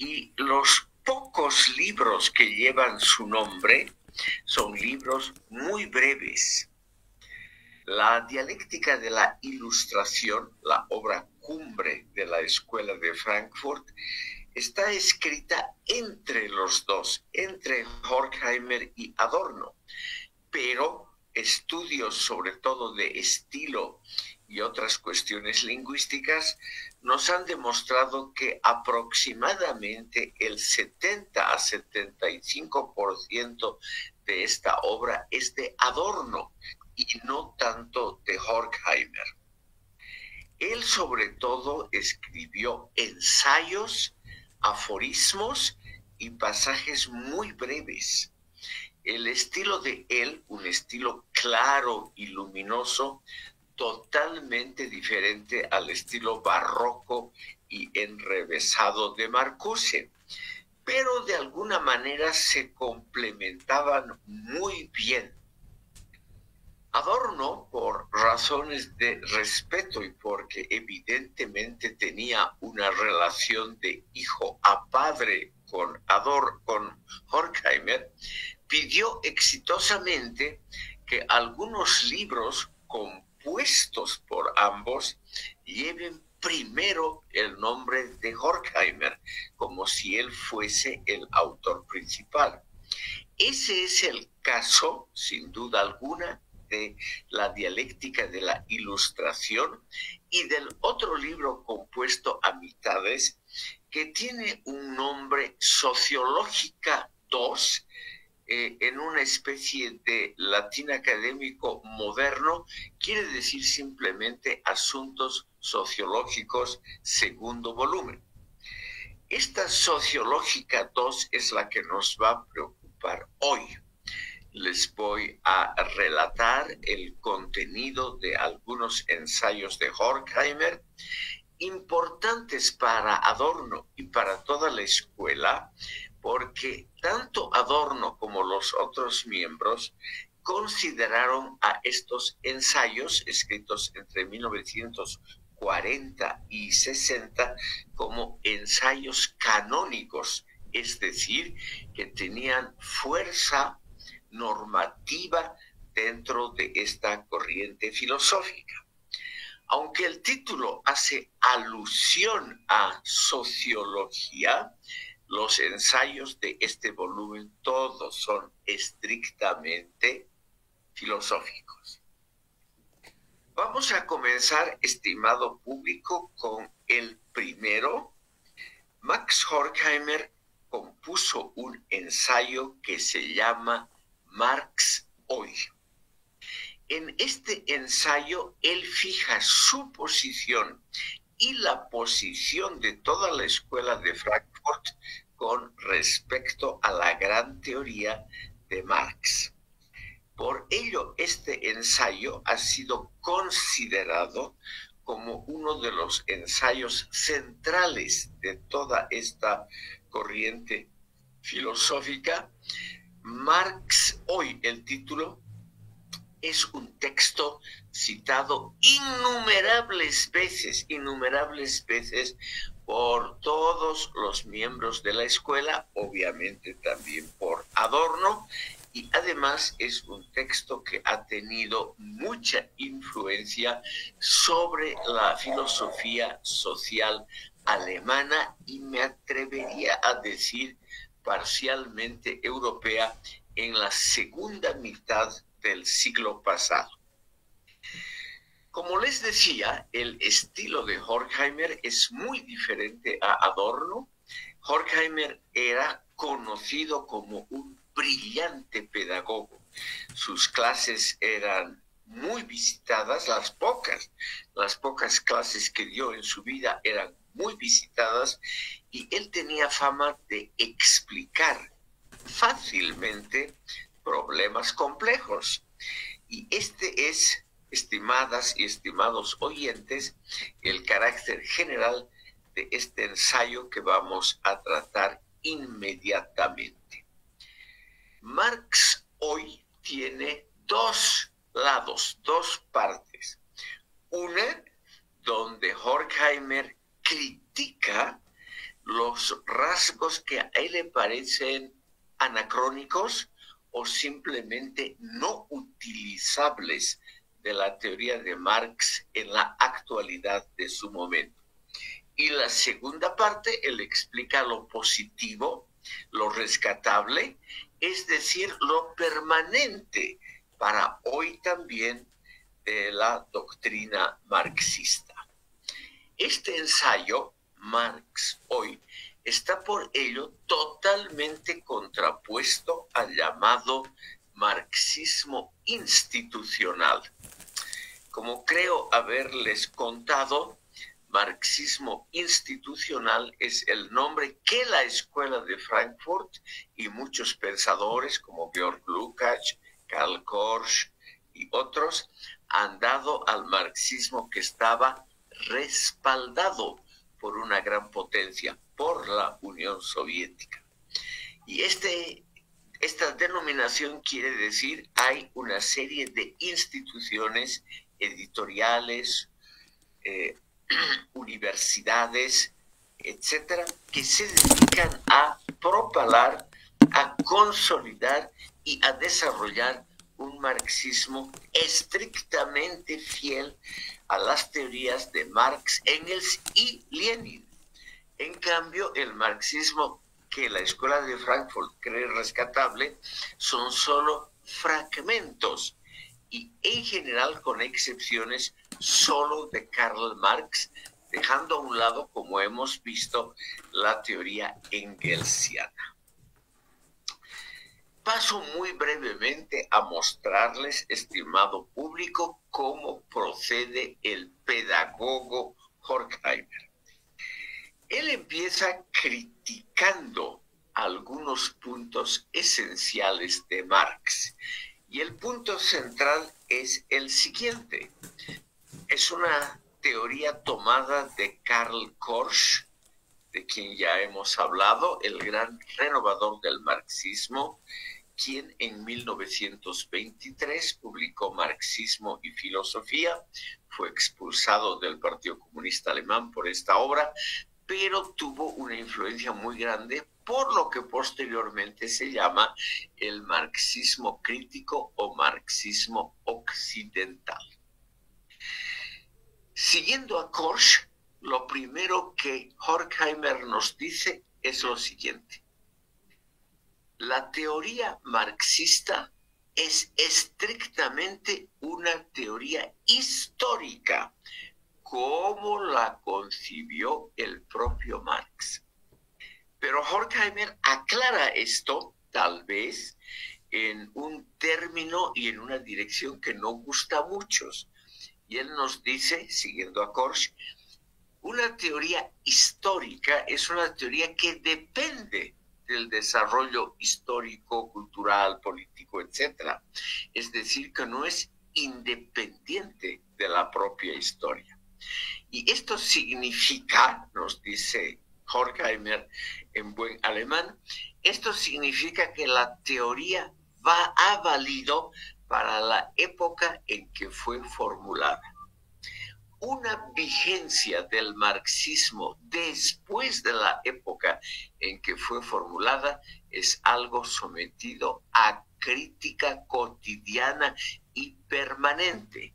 y los pocos libros que llevan su nombre son libros muy breves. La dialéctica de la ilustración, la obra cumbre de la Escuela de Frankfurt, está escrita entre los dos, entre Horkheimer y Adorno, pero estudios sobre todo de estilo y otras cuestiones lingüísticas nos han demostrado que aproximadamente el 70 a 75% de esta obra es de Adorno y no tanto de Horkheimer. Él sobre todo escribió ensayos, aforismos y pasajes muy breves. El estilo de él, un estilo claro y luminoso, totalmente diferente al estilo barroco y enrevesado de Marcuse, pero de alguna manera se complementaban muy bien. Adorno, por razones de respeto y porque evidentemente tenía una relación de hijo a padre con Horkheimer, pidió exitosamente que algunos libros compuestos por ambos lleven primero el nombre de Horkheimer, como si él fuese el autor principal. Ese es el caso, sin duda alguna, de la dialéctica de la ilustración y del otro libro compuesto a mitades que tiene un nombre Sociológica 2, en una especie de latín académico moderno, quiere decir simplemente Asuntos Sociológicos, segundo volumen. Esta Sociológica 2 es la que nos va a preocupar hoy. Les voy a relatar el contenido de algunos ensayos de Horkheimer, importantes para Adorno y para toda la escuela, porque tanto Adorno como los otros miembros consideraron a estos ensayos, escritos entre 1940 y 60, como ensayos canónicos, es decir, que tenían fuerza normativa dentro de esta corriente filosófica. Aunque el título hace alusión a sociología, los ensayos de este volumen todos son estrictamente filosóficos. Vamos a comenzar, estimado público, con el primero. Max Horkheimer compuso un ensayo que se llama Marx hoy. En este ensayo, él fija su posición y la posición de toda la escuela de Frankfurt con respecto a la gran teoría de Marx. Por ello, este ensayo ha sido considerado como uno de los ensayos centrales de toda esta corriente filosófica. Marx hoy, el título, es un texto citado innumerables veces por todos los miembros de la escuela, obviamente también por Adorno, y además es un texto que ha tenido mucha influencia sobre la filosofía social alemana y me atrevería a decir parcialmente europea en la segunda mitad del siglo pasado. Como les decía, el estilo de Horkheimer es muy diferente a Adorno. Horkheimer era conocido como un brillante pedagogo. Sus clases eran muy visitadas, las pocas clases que dio en su vida eran muy visitadas y él tenía fama de explicar fácilmente problemas complejos. Y este es, estimadas y estimados oyentes, el carácter general de este ensayo que vamos a tratar inmediatamente. Marx hoy tiene dos lados, dos partes. Una donde Horkheimer critica los rasgos que a él le parecen anacrónicos o simplemente no utilizables de la teoría de Marx en la actualidad de su momento. Y la segunda parte, él explica lo positivo, lo rescatable, es decir, lo permanente para hoy también de la doctrina marxista. Este ensayo, Marx hoy, está por ello totalmente contrapuesto al llamado marxismo institucional. Como creo haberles contado, marxismo institucional es el nombre que la Escuela de Frankfurt y muchos pensadores como Georg Lukács, Karl Korsch y otros han dado al marxismo que estaba respaldado por una gran potencia, por la Unión Soviética. Y esta denominación quiere decir hay una serie de instituciones editoriales, universidades, etcétera, que se dedican a propalar, a consolidar y a desarrollar un marxismo estrictamente fiel a las teorías de Marx, Engels y Lenin. En cambio, el marxismo que la Escuela de Frankfurt cree rescatable son solo fragmentos y en general con excepciones solo de Karl Marx, dejando a un lado, como hemos visto, la teoría engelsiana. Paso muy brevemente a mostrarles, estimado público, cómo procede el pedagogo Horkheimer. Él empieza criticando algunos puntos esenciales de Marx. Y el punto central es el siguiente. Es una teoría tomada de Karl Korsch, de quien ya hemos hablado, el gran renovador del marxismo, quien en 1923 publicó Marxismo y Filosofía, fue expulsado del Partido Comunista Alemán por esta obra, pero tuvo una influencia muy grande por lo que posteriormente se llama el marxismo crítico o marxismo occidental. Siguiendo a Korsch, lo primero que Horkheimer nos dice es lo siguiente. La teoría marxista es estrictamente una teoría histórica, como la concibió el propio Marx. Pero Horkheimer aclara esto, tal vez, en un término y en una dirección que no gusta a muchos. Y él nos dice, siguiendo a Korsch, una teoría histórica es una teoría que depende del desarrollo histórico, cultural, político, etc. Es decir, que no es independiente de la propia historia. Y esto significa, nos dice Horkheimer en buen alemán, esto significa que la teoría ha valido para la época en que fue formulada. Una vigencia del marxismo después de la época en que fue formulada es algo sometido a crítica cotidiana y permanente.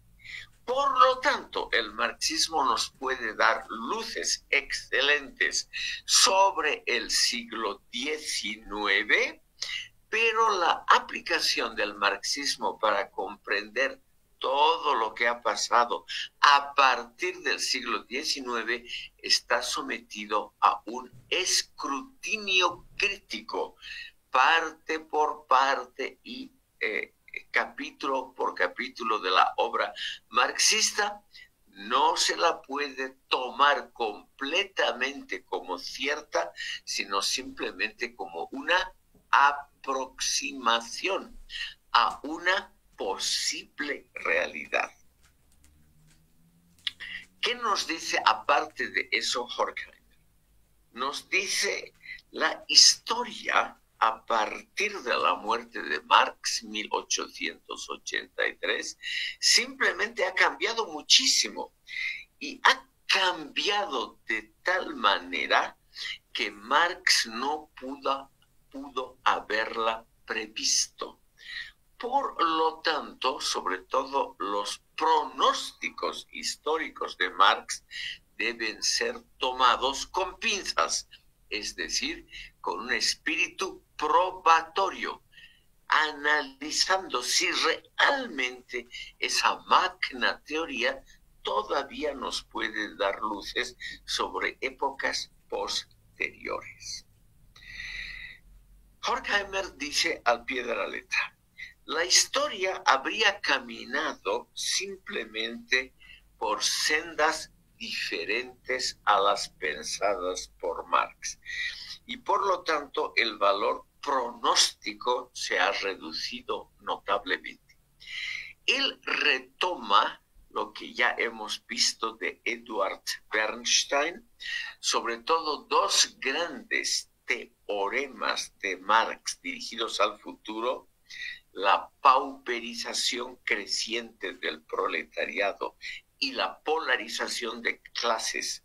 Por lo tanto, el marxismo nos puede dar luces excelentes sobre el siglo XIX, pero la aplicación del marxismo para comprender todo lo que ha pasado a partir del siglo XIX está sometido a un escrutinio crítico, parte por parte y capítulo por capítulo de la obra marxista. No se la puede tomar completamente como cierta, sino simplemente como una aproximación a una posible realidad. ¿Qué nos dice aparte de eso Horkheimer? Nos dice la historia a partir de la muerte de Marx, 1883, simplemente ha cambiado muchísimo y ha cambiado de tal manera que Marx no pudo haberla previsto. Por lo tanto, sobre todo los pronósticos históricos de Marx deben ser tomados con pinzas, es decir, con un espíritu probatorio, analizando si realmente esa magna teoría todavía nos puede dar luces sobre épocas posteriores. Horkheimer dice al pie de la letra: la historia habría caminado simplemente por sendas diferentes a las pensadas por Marx, y por lo tanto el valor pronóstico se ha reducido notablemente. Él retoma lo que ya hemos visto de Eduard Bernstein, sobre todo dos grandes teoremas de Marx dirigidos al futuro: la pauperización creciente del proletariado y la polarización de clases,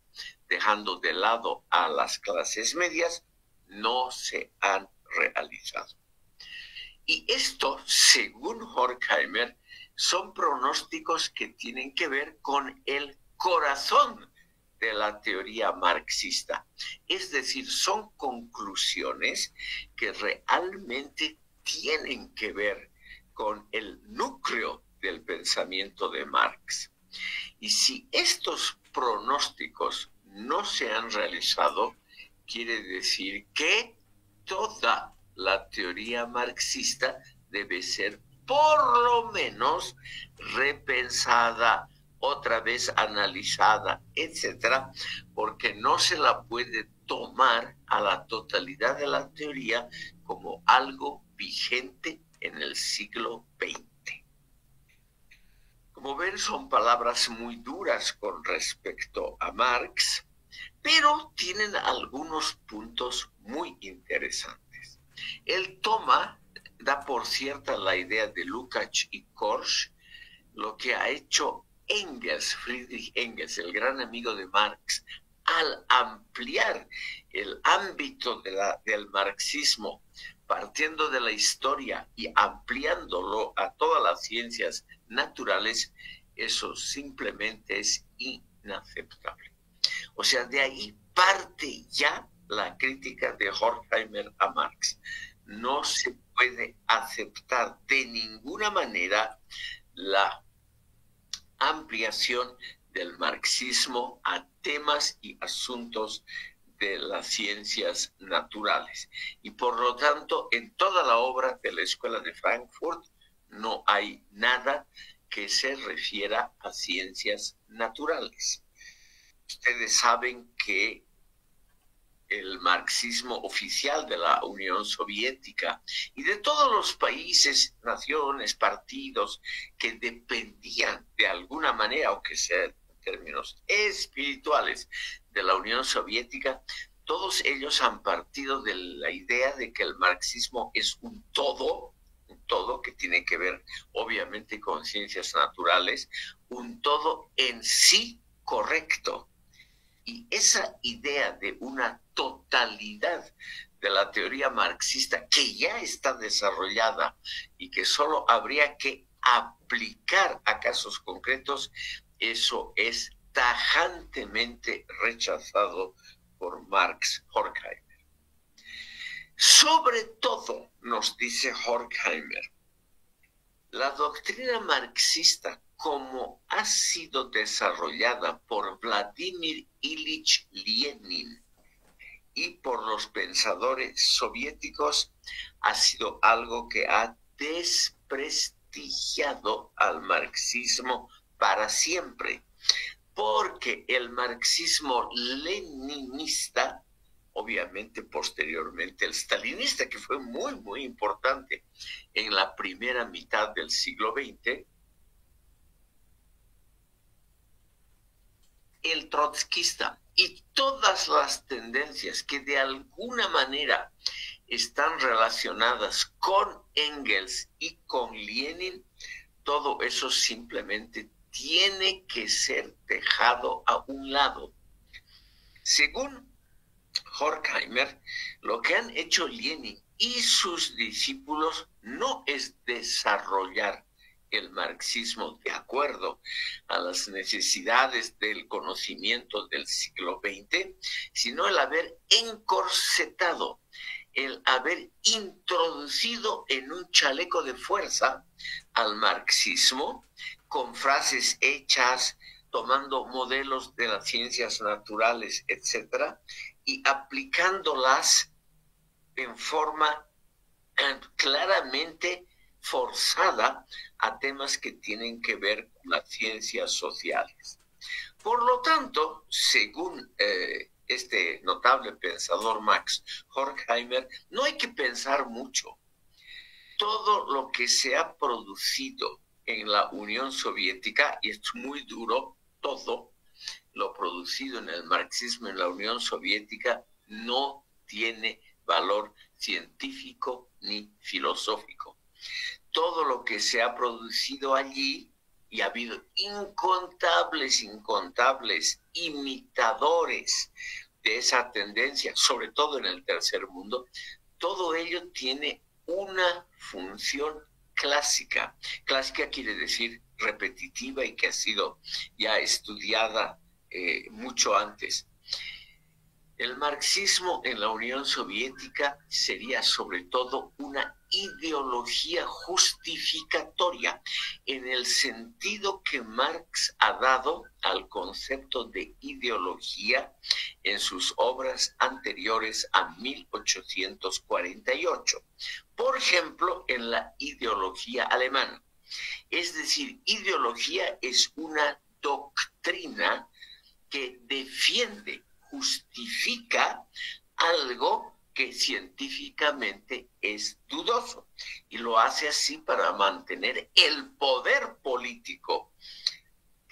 dejando de lado a las clases medias, no se han realizado. Y esto, según Horkheimer, son pronósticos que tienen que ver con el corazón de la teoría marxista. Es decir, son conclusiones que realmente tienen que ver con el núcleo del pensamiento de Marx. Y si estos pronósticos no se han realizado, quiere decir que toda la teoría marxista debe ser por lo menos repensada, otra vez analizada, etcétera, porque no se la puede tomar a la totalidad de la teoría como algo vigente en el siglo XX. Como ven, son palabras muy duras con respecto a Marx, pero tienen algunos puntos muy interesantes. Él da por cierta la idea de Lukács y Korsch, lo que ha hecho Engels, Friedrich Engels, el gran amigo de Marx, al ampliar el ámbito del marxismo, partiendo de la historia y ampliándolo a todas las ciencias naturales. Eso simplemente es inaceptable. O sea, de ahí parte ya la crítica de Horkheimer a Marx. No se puede aceptar de ninguna manera la ampliación del marxismo a temas y asuntos de las ciencias naturales. Y por lo tanto, en toda la obra de la Escuela de Frankfurt no hay nada que se refiera a ciencias naturales. Ustedes saben que el marxismo oficial de la Unión Soviética y de todos los países, naciones, partidos que dependían de alguna manera, aunque sea en términos espirituales, de la Unión Soviética, todos ellos han partido de la idea de que el marxismo es un todo que tiene que ver obviamente con ciencias naturales, un todo en sí correcto. Y esa idea de una totalidad de la teoría marxista que ya está desarrollada y que solo habría que aplicar a casos concretos, eso es tajantemente rechazado por Marx Horkheimer. Sobre todo, nos dice Horkheimer, la doctrina marxista, como ha sido desarrollada por Vladimir Ilich Lenin y por los pensadores soviéticos, ha sido algo que ha desprestigiado al marxismo para siempre, porque el marxismo leninista, obviamente posteriormente el stalinista, que fue muy, muy importante en la primera mitad del siglo XX, el trotskista y todas las tendencias que de alguna manera están relacionadas con Engels y con Lenin, todo eso simplemente tiene que ser dejado a un lado. Según Horkheimer, lo que han hecho Lenin y sus discípulos no es desarrollar el marxismo de acuerdo a las necesidades del conocimiento del siglo XX, sino el haber encorsetado, el haber introducido en un chaleco de fuerza al marxismo con frases hechas, tomando modelos de las ciencias naturales, etcétera, y aplicándolas en forma claramente forzada a temas que tienen que ver con las ciencias sociales. Por lo tanto, según este notable pensador Max Horkheimer, no hay que pensar mucho. Todo lo que se ha producido en la Unión Soviética, y es muy duro, todo lo producido en el marxismo en la Unión Soviética no tiene valor científico ni filosófico. Todo lo que se ha producido allí, y ha habido incontables imitadores de esa tendencia, sobre todo en el tercer mundo, todo ello tiene una función clásica. Clásica quiere decir repetitiva y que ha sido ya estudiada mucho antes. El marxismo en la Unión Soviética sería sobre todo una ideología justificatoria en el sentido que Marx ha dado al concepto de ideología en sus obras anteriores a 1848. Por ejemplo, en la ideología alemana. Es decir, ideología es una doctrina que defiende, justifica algo que científicamente es dudoso, y lo hace así para mantener el poder político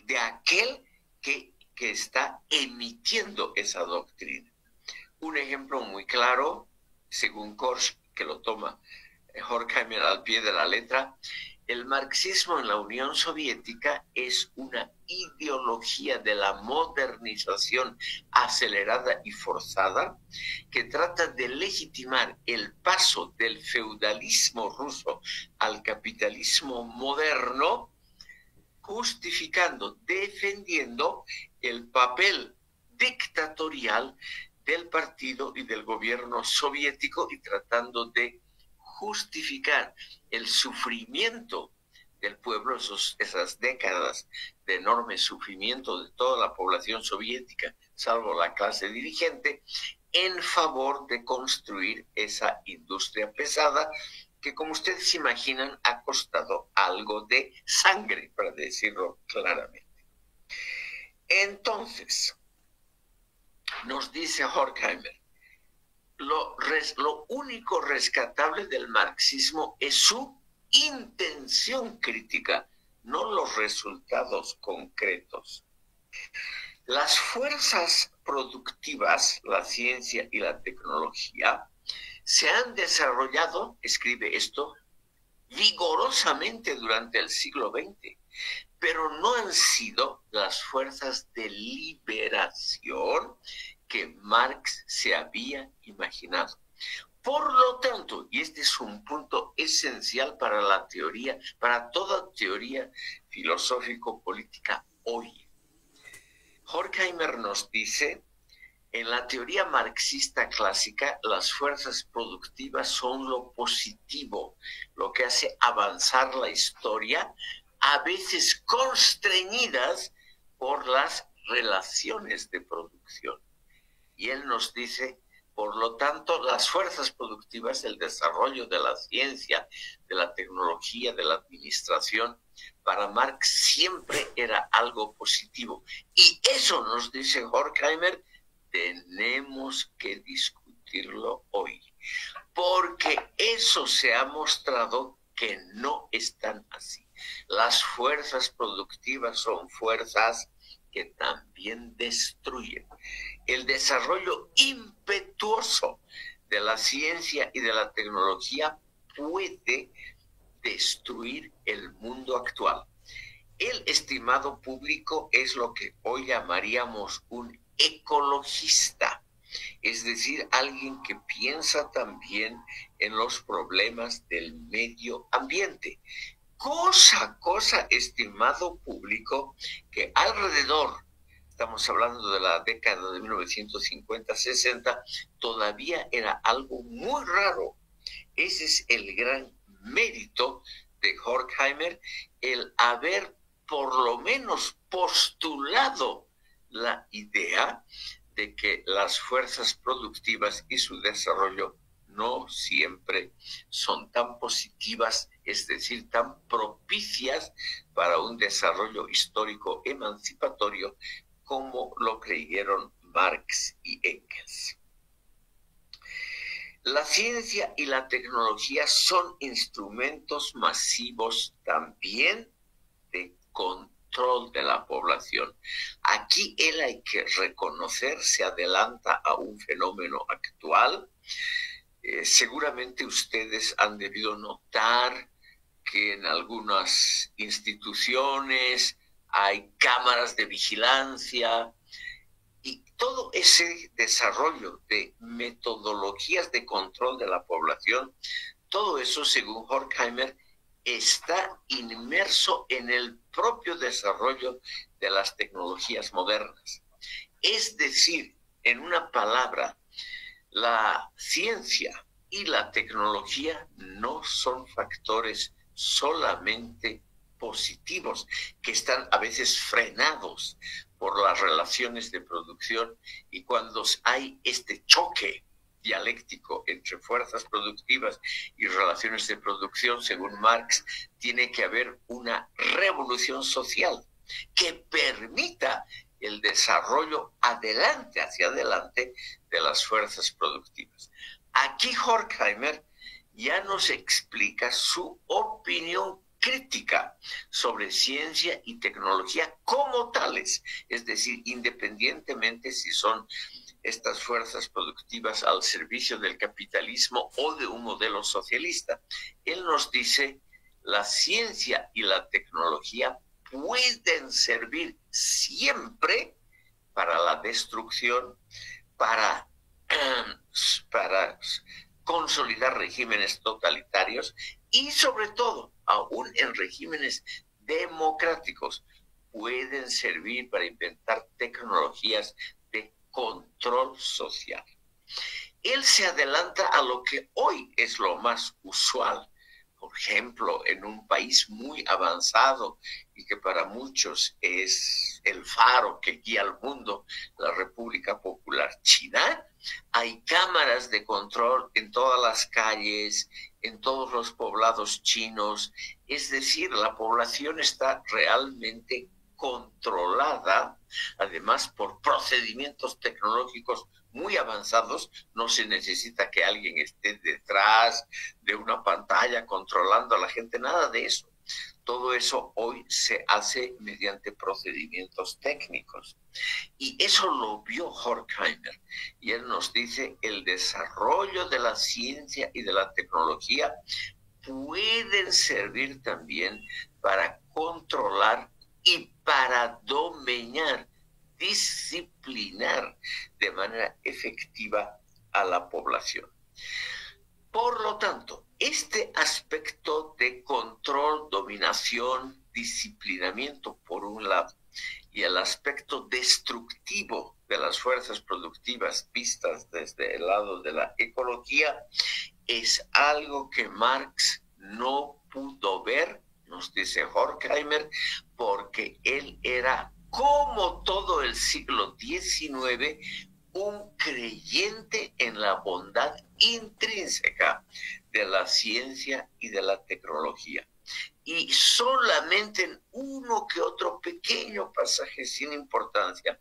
de aquel que está emitiendo esa doctrina. Un ejemplo muy claro, según Korsch, que lo toma Horkheimer al pie de la letra, el marxismo en la Unión Soviética es una ideología de la modernización acelerada y forzada que trata de legitimar el paso del feudalismo ruso al capitalismo moderno, justificando, defendiendo el papel dictatorial del partido y del gobierno soviético y tratando de justificar el sufrimiento del pueblo, esas décadas de enorme sufrimiento de toda la población soviética, salvo la clase dirigente, en favor de construir esa industria pesada que, como ustedes imaginan, ha costado algo de sangre, para decirlo claramente. Entonces, nos dice Horkheimer, lo único rescatable del marxismo es su intención crítica, no los resultados concretos. Las fuerzas productivas, la ciencia y la tecnología, se han desarrollado, escribe esto, vigorosamente durante el siglo XX, pero no han sido las fuerzas de liberación que Marx se había imaginado. Por lo tanto, y este es un punto esencial para la teoría, para toda teoría filosófico-política hoy, Horkheimer nos dice, en la teoría marxista clásica, las fuerzas productivas son lo positivo, lo que hace avanzar la historia, a veces constreñidas por las relaciones de producción. Y él nos dice, por lo tanto, las fuerzas productivas, el desarrollo de la ciencia, de la tecnología, de la administración, para Marx siempre era algo positivo. Y eso, nos dice Horkheimer, tenemos que discutirlo hoy, porque eso se ha mostrado que no están así. Las fuerzas productivas son fuerzas que también destruyen. El desarrollo impetuoso de la ciencia y de la tecnología puede destruir el mundo actual. El estimado público es lo que hoy llamaríamos un ecologista. es decir, alguien que piensa también en los problemas del medio ambiente. Cosa, estimado público, que alrededor, estamos hablando de la década de 1950-60, todavía era algo muy raro. Ese es el gran mérito de Horkheimer, el haber por lo menos postulado la idea de que las fuerzas productivas y su desarrollo no siempre son tan positivas, es decir, tan propicias para un desarrollo histórico emancipatorio como lo creyeron Marx y Engels. La ciencia y la tecnología son instrumentos masivos también de control de la población. Aquí él, hay que reconocer, se adelanta a un fenómeno actual. Seguramente ustedes han debido notar que en algunas instituciones hay cámaras de vigilancia, y todo ese desarrollo de metodologías de control de la población, todo eso, según Horkheimer, está inmerso en el propio desarrollo de las tecnologías modernas. Es decir, en una palabra, la ciencia y la tecnología no son factores solamente positivos, que están a veces frenados por las relaciones de producción, y cuando hay este choque dialéctico entre fuerzas productivas y relaciones de producción, según Marx, tiene que haber una revolución social que permita el desarrollo hacia adelante de las fuerzas productivas. Aquí Horkheimer ya nos explica su opinión crítica sobre ciencia y tecnología como tales, es decir, independientemente si son estas fuerzas productivas al servicio del capitalismo o de un modelo socialista. Él nos dice, la ciencia y la tecnología pueden servir siempre para la destrucción, para consolidar regímenes totalitarios y, sobre todo, aún en regímenes democráticos, pueden servir para inventar tecnologías de control social. Él se adelanta a lo que hoy es lo más usual. Por ejemplo, en un país muy avanzado y que para muchos es el faro que guía al mundo, la República Popular China, hay cámaras de control en todas las calles, en todos los poblados chinos. Es decir, la población está realmente controlada, además por procedimientos tecnológicos muy avanzados. No se necesita que alguien esté detrás de una pantalla controlando a la gente, nada de eso. Todo eso hoy se hace mediante procedimientos técnicos. Y eso lo vio Horkheimer. Y él nos dice, el desarrollo de la ciencia y de la tecnología pueden servir también para controlar y para dominar, disciplinar de manera efectiva a la población. Por lo tanto, este aspecto de control, dominación, disciplinamiento por un lado, y el aspecto destructivo de las fuerzas productivas vistas desde el lado de la ecología, es algo que Marx no pudo ver, nos dice Horkheimer, porque él era, como todo el siglo XIX, un creyente en la bondad intrínseca de la ciencia y de la tecnología. Y solamente en uno que otro pequeño pasaje sin importancia,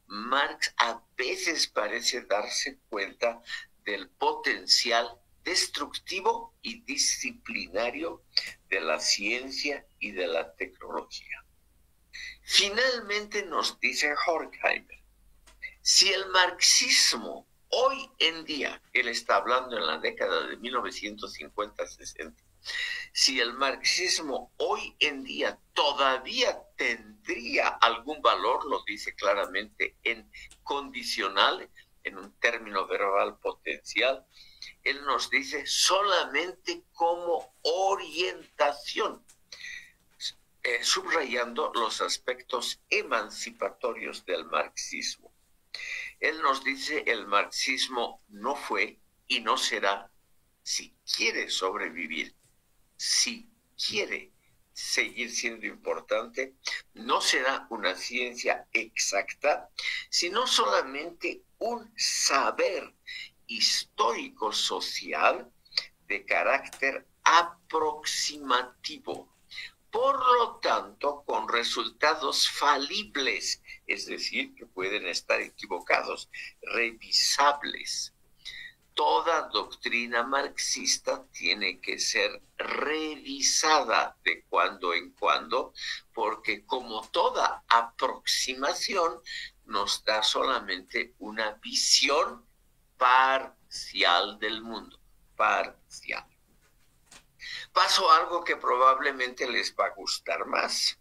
Marx a veces parece darse cuenta del potencial destructivo y disciplinario de la ciencia y de la tecnología. Finalmente nos dice Horkheimer, si el marxismo hoy en día, él está hablando en la década de 1950-60, si el marxismo hoy en día todavía tendría algún valor, lo dice claramente en condicional, en un término verbal potencial, él nos dice solamente como orientación, subrayando los aspectos emancipatorios del marxismo. Él nos dice el marxismo no fue y no será, si quiere sobrevivir, si quiere seguir siendo importante, no será una ciencia exacta, sino solamente un saber histórico-social de carácter aproximativo. Por lo tanto, con resultados falibles, es decir, que pueden estar equivocados, revisables. Toda doctrina marxista tiene que ser revisada de cuando en cuando, porque como toda aproximación nos da solamente una visión parcial del mundo, parcial. Paso a algo que probablemente les va a gustar más,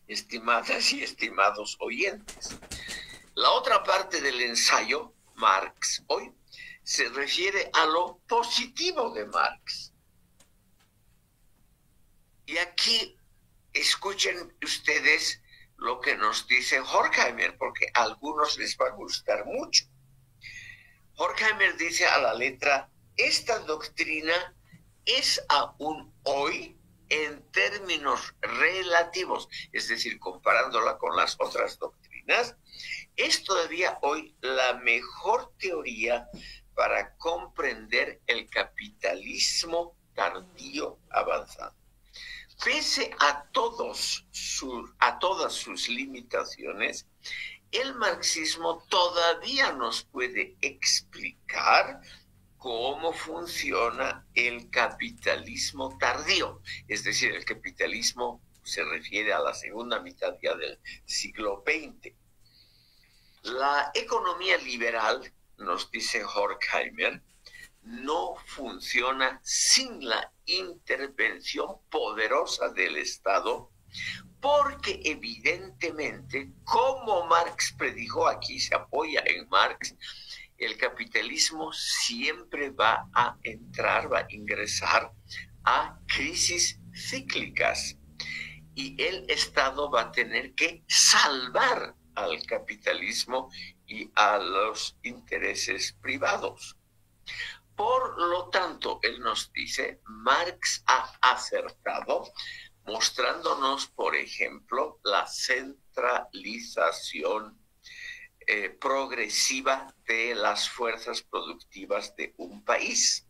estimadas y estimados oyentes. La otra parte del ensayo, Marx hoy, se refiere a lo positivo de Marx. Y aquí escuchen ustedes lo que nos dice Horkheimer, porque a algunos les va a gustar mucho. Horkheimer dice a la letra, esta doctrina es aún hoy en términos relativos, es decir, comparándola con las otras doctrinas, es todavía hoy la mejor teoría para comprender el capitalismo tardío avanzado. Pese a todas sus limitaciones, el marxismo todavía nos puede explicar cómo funciona el capitalismo tardío, es decir, el capitalismo se refiere a la segunda mitad ya del siglo XX. La economía liberal, nos dice Horkheimer, no funciona sin la intervención poderosa del Estado, porque evidentemente, como Marx predijo, aquí se apoya en Marx, el capitalismo siempre va a ingresar a crisis cíclicas y el Estado va a tener que salvar al capitalismo y a los intereses privados. Por lo tanto, él nos dice, Marx ha acertado, mostrándonos, por ejemplo, la centralización progresiva de las fuerzas productivas de un país.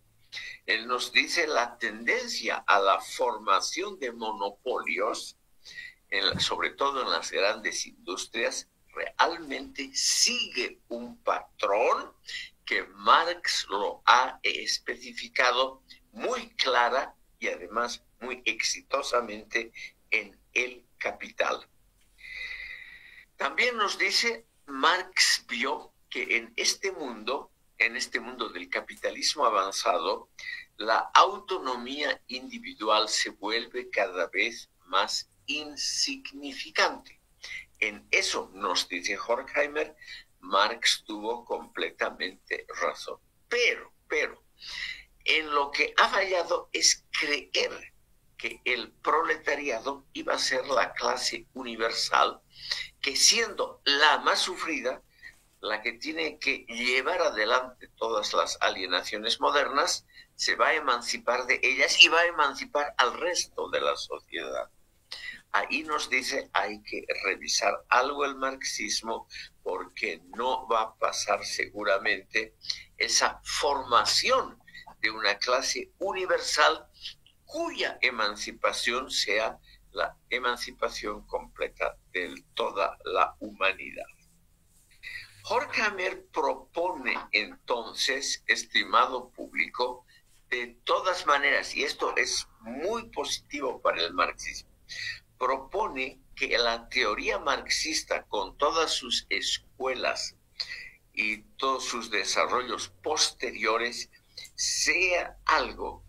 Él nos dice la tendencia a la formación de monopolios, sobre todo en las grandes industrias, realmente sigue un patrón que Marx lo ha especificado muy clara y además muy exitosamente en El Capital. También nos dice, Marx vio que en este mundo del capitalismo avanzado, la autonomía individual se vuelve cada vez más insignificante. En eso, nos dice Horkheimer, Marx tuvo completamente razón. Pero, en lo que ha fallado es creer que el proletariado iba a ser la clase universal, que siendo la más sufrida, la que tiene que llevar adelante todas las alienaciones modernas, se va a emancipar de ellas y va a emancipar al resto de la sociedad. Ahí nos dice, hay que revisar algo el marxismo, porque no va a pasar seguramente esa formación de una clase universal cuya emancipación sea la emancipación completa de toda la humanidad. Horkheimer propone entonces, estimado público, de todas maneras, y esto es muy positivo para el marxismo, propone que la teoría marxista, con todas sus escuelas y todos sus desarrollos posteriores, sea algo,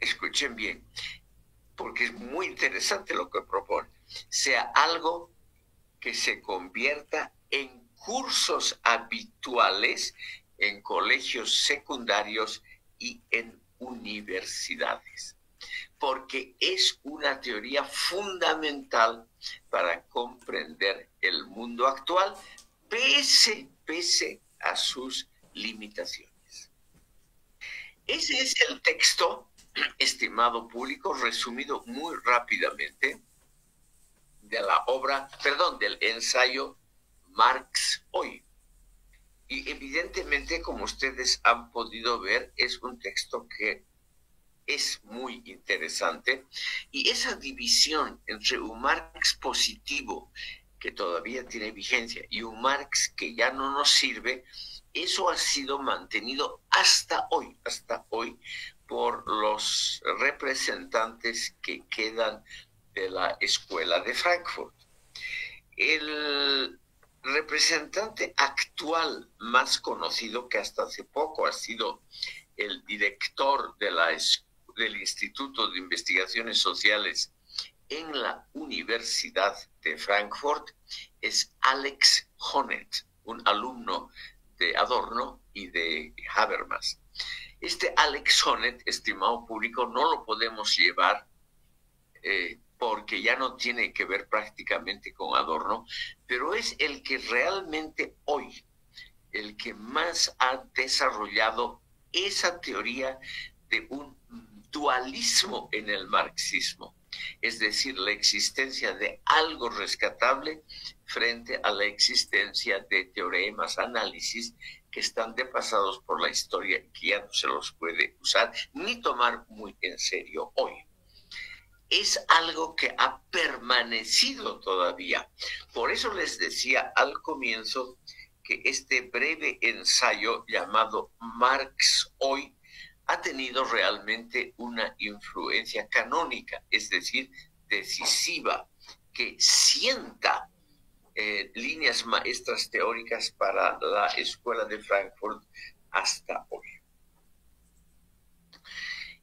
escuchen bien, porque es muy interesante lo que propone, sea algo que se convierta en cursos habituales en colegios secundarios y en universidades, porque es una teoría fundamental para comprender el mundo actual, pese a sus limitaciones. Ese es el texto, estimado público, resumido muy rápidamente de la obra, del ensayo Marx hoy. Y evidentemente, como ustedes han podido ver, es un texto que es muy interesante, y esa división entre un Marx positivo que todavía tiene vigencia y un Marx que ya no nos sirve, eso ha sido mantenido hasta hoy por los representantes que quedan de la Escuela de Frankfurt. El representante actual más conocido, que hasta hace poco ha sido el director del Instituto de Investigaciones Sociales en la Universidad de Frankfurt, es Alex Honneth, un alumno de Adorno y de Habermas. Este Alex Honneth, estimado público, no lo podemos llevar porque ya no tiene que ver prácticamente con Adorno, pero es el que realmente hoy, el que más ha desarrollado esa teoría de un dualismo en el marxismo, es decir, la existencia de algo rescatable frente a la existencia de teoremas, análisis que están desfasados por la historia y que ya no se los puede usar ni tomar muy en serio hoy. Es algo que ha permanecido todavía. Por eso les decía al comienzo que este breve ensayo llamado Marx hoy ha tenido realmente una influencia canónica, es decir, decisiva, que sienta líneas maestras teóricas para la Escuela de Frankfurt hasta hoy.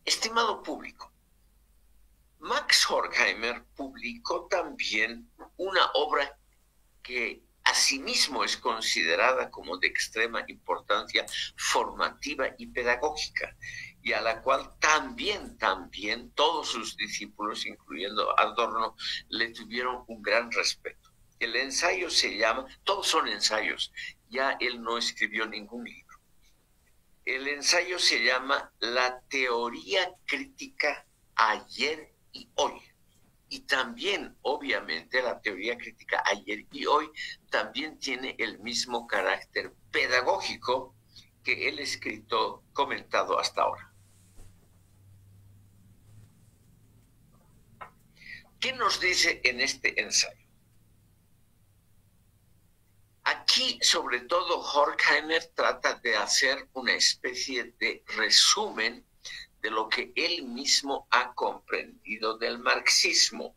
Estimado público, Max Horkheimer publicó también una obra que asimismo es considerada como de extrema importancia formativa y pedagógica, y a la cual también todos sus discípulos, incluyendo Adorno, le tuvieron un gran respeto. El ensayo se llama, todos son ensayos, ya él no escribió ningún libro. El ensayo se llama La teoría crítica ayer y hoy. Y también, obviamente, la teoría crítica ayer y hoy también tiene el mismo carácter pedagógico que el escrito comentado hasta ahora. ¿Qué nos dice en este ensayo? Aquí, sobre todo, Horkheimer trata de hacer una especie de resumen de lo que él mismo ha comprendido del marxismo.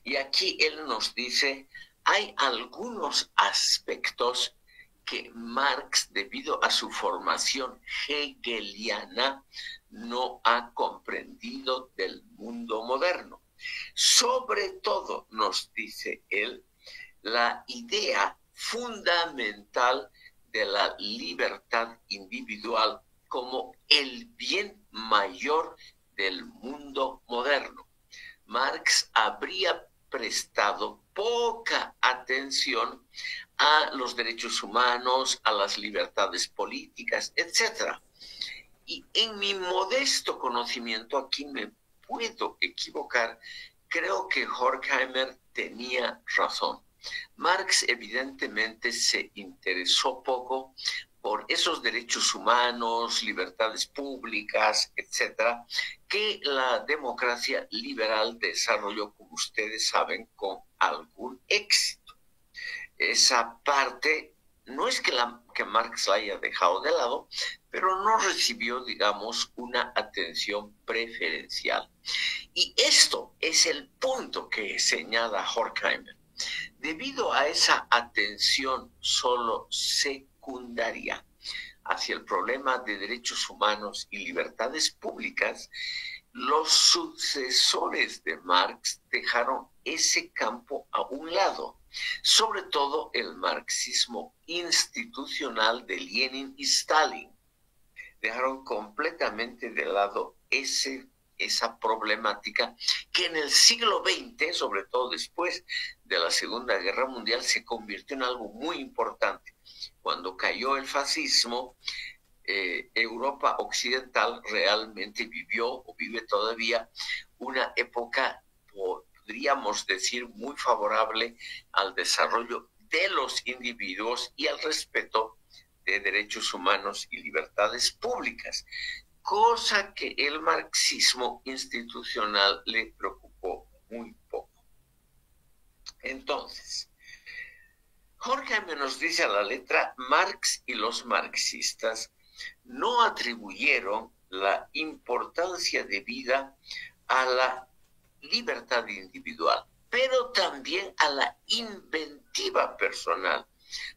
Y aquí él nos dice, hay algunos aspectos que Marx, debido a su formación hegeliana, no ha comprendido del mundo moderno. Sobre todo, nos dice él, la idea fundamental de la libertad individual como el bien mayor del mundo moderno. Marx habría prestado poca atención a los derechos humanos, a las libertades políticas, etc. Y en mi modesto conocimiento, aquí me puedo equivocar, creo que Horkheimer tenía razón. Marx evidentemente se interesó poco por esos derechos humanos, libertades públicas, etcétera, que la democracia liberal desarrolló, como ustedes saben, con algún éxito. Esa parte no es que Marx la haya dejado de lado, pero no recibió, digamos, una atención preferencial. Y esto es el punto que señala Horkheimer. Debido a esa atención solo secundaria hacia el problema de derechos humanos y libertades públicas, los sucesores de Marx dejaron ese campo a un lado sobre todo el marxismo institucional de Lenin y Stalin. Dejaron completamente de lado esa problemática que en el siglo XX, sobre todo después de la Segunda Guerra Mundial, se convirtió en algo muy importante. Cuando cayó el fascismo, Europa occidental realmente vivió o vive todavía una época, podríamos decir, muy favorable al desarrollo de los individuos y al respeto de derechos humanos y libertades públicas, cosa que el marxismo institucional le preocupó muy poco. Entonces, Horkheimer nos dice a la letra: Marx y los marxistas no atribuyeron la importancia debida a la libertad individual, pero también a la inventiva personal,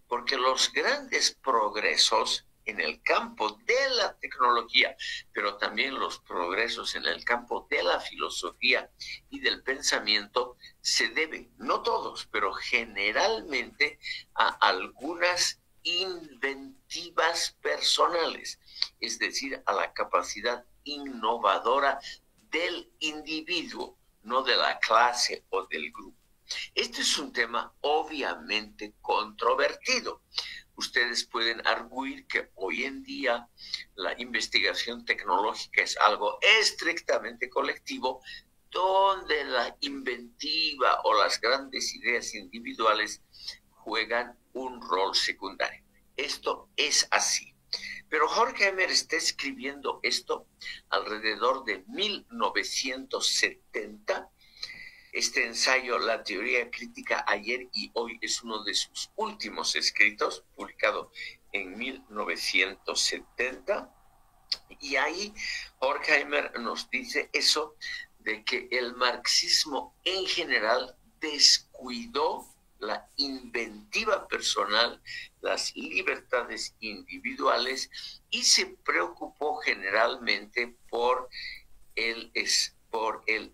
porque los grandes progresos en el campo de la tecnología, pero también los progresos en el campo de la filosofía y del pensamiento se deben, no todos, pero generalmente a algunas inventivas personales, es decir, a la capacidad innovadora del individuo, no de la clase o del grupo. Este es un tema obviamente controvertido. Ustedes pueden arguir que hoy en día la investigación tecnológica es algo estrictamente colectivo, donde la inventiva o las grandes ideas individuales juegan un rol secundario. Esto es así. Pero Horkheimer está escribiendo esto alrededor de 1970. Este ensayo, La teoría crítica ayer y hoy, es uno de sus últimos escritos, publicado en 1970. Y ahí Horkheimer nos dice eso de que el marxismo en general descuidó la inventiva personal, las libertades individuales, y se preocupó generalmente por el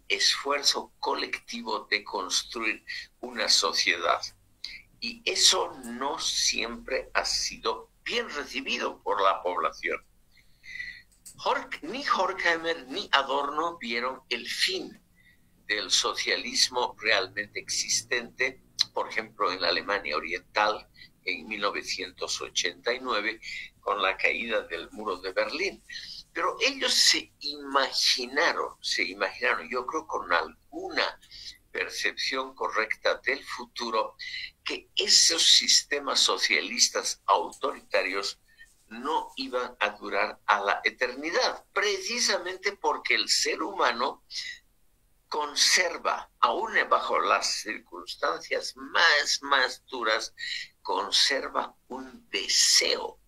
esfuerzo colectivo de construir una sociedad. Y eso no siempre ha sido bien recibido por la población. Ni Horkheimer ni Adorno vieron el fin del socialismo realmente existente, por ejemplo, en la Alemania Oriental en 1989, con la caída del muro de Berlín. Pero ellos se imaginaron, yo creo con alguna percepción correcta del futuro, que esos sistemas socialistas autoritarios no iban a durar a la eternidad, precisamente porque el ser humano conserva, aún bajo las circunstancias más duras, conserva un deseo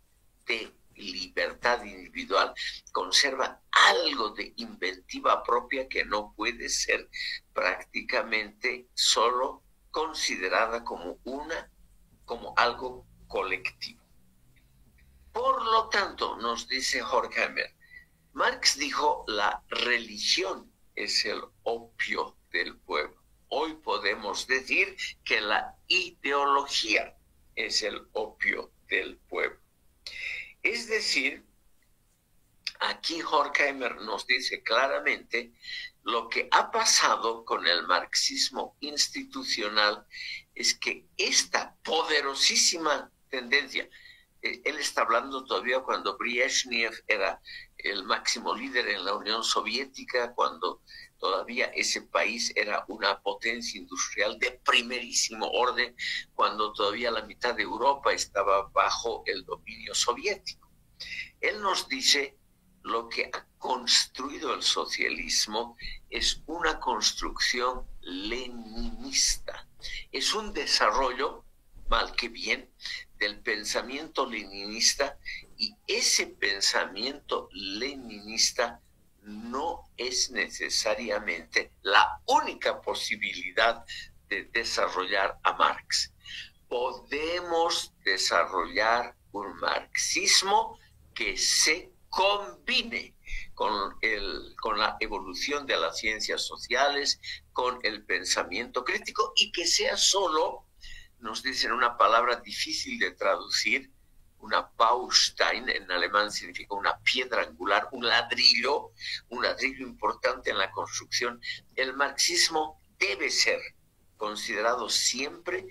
de libertad individual, conserva algo de inventiva propia que no puede ser prácticamente solo considerada como algo colectivo. Por lo tanto, nos dice Horkheimer, Marx dijo: la religión es el opio del pueblo. Hoy podemos decir que la ideología es el opio del pueblo. Es decir, aquí Horkheimer nos dice claramente lo que ha pasado con el marxismo institucional es que esta poderosísima tendencia, él está hablando todavía cuando Brezhnev era el máximo líder en la Unión Soviética, cuando todavía ese país era una potencia industrial de primerísimo orden, cuando todavía la mitad de Europa estaba bajo el dominio soviético. Él nos dice: lo que ha construido el socialismo es una construcción leninista, es un desarrollo, mal que bien, del pensamiento leninista, y ese pensamiento leninista no es necesariamente la única posibilidad de desarrollar a Marx. Podemos desarrollar un marxismo que se combine con la evolución de las ciencias sociales, con el pensamiento crítico, y que sea solo nos dicen una palabra difícil de traducir, una Baustein, en alemán significa una piedra angular, un ladrillo importante en la construcción. El marxismo debe ser considerado siempre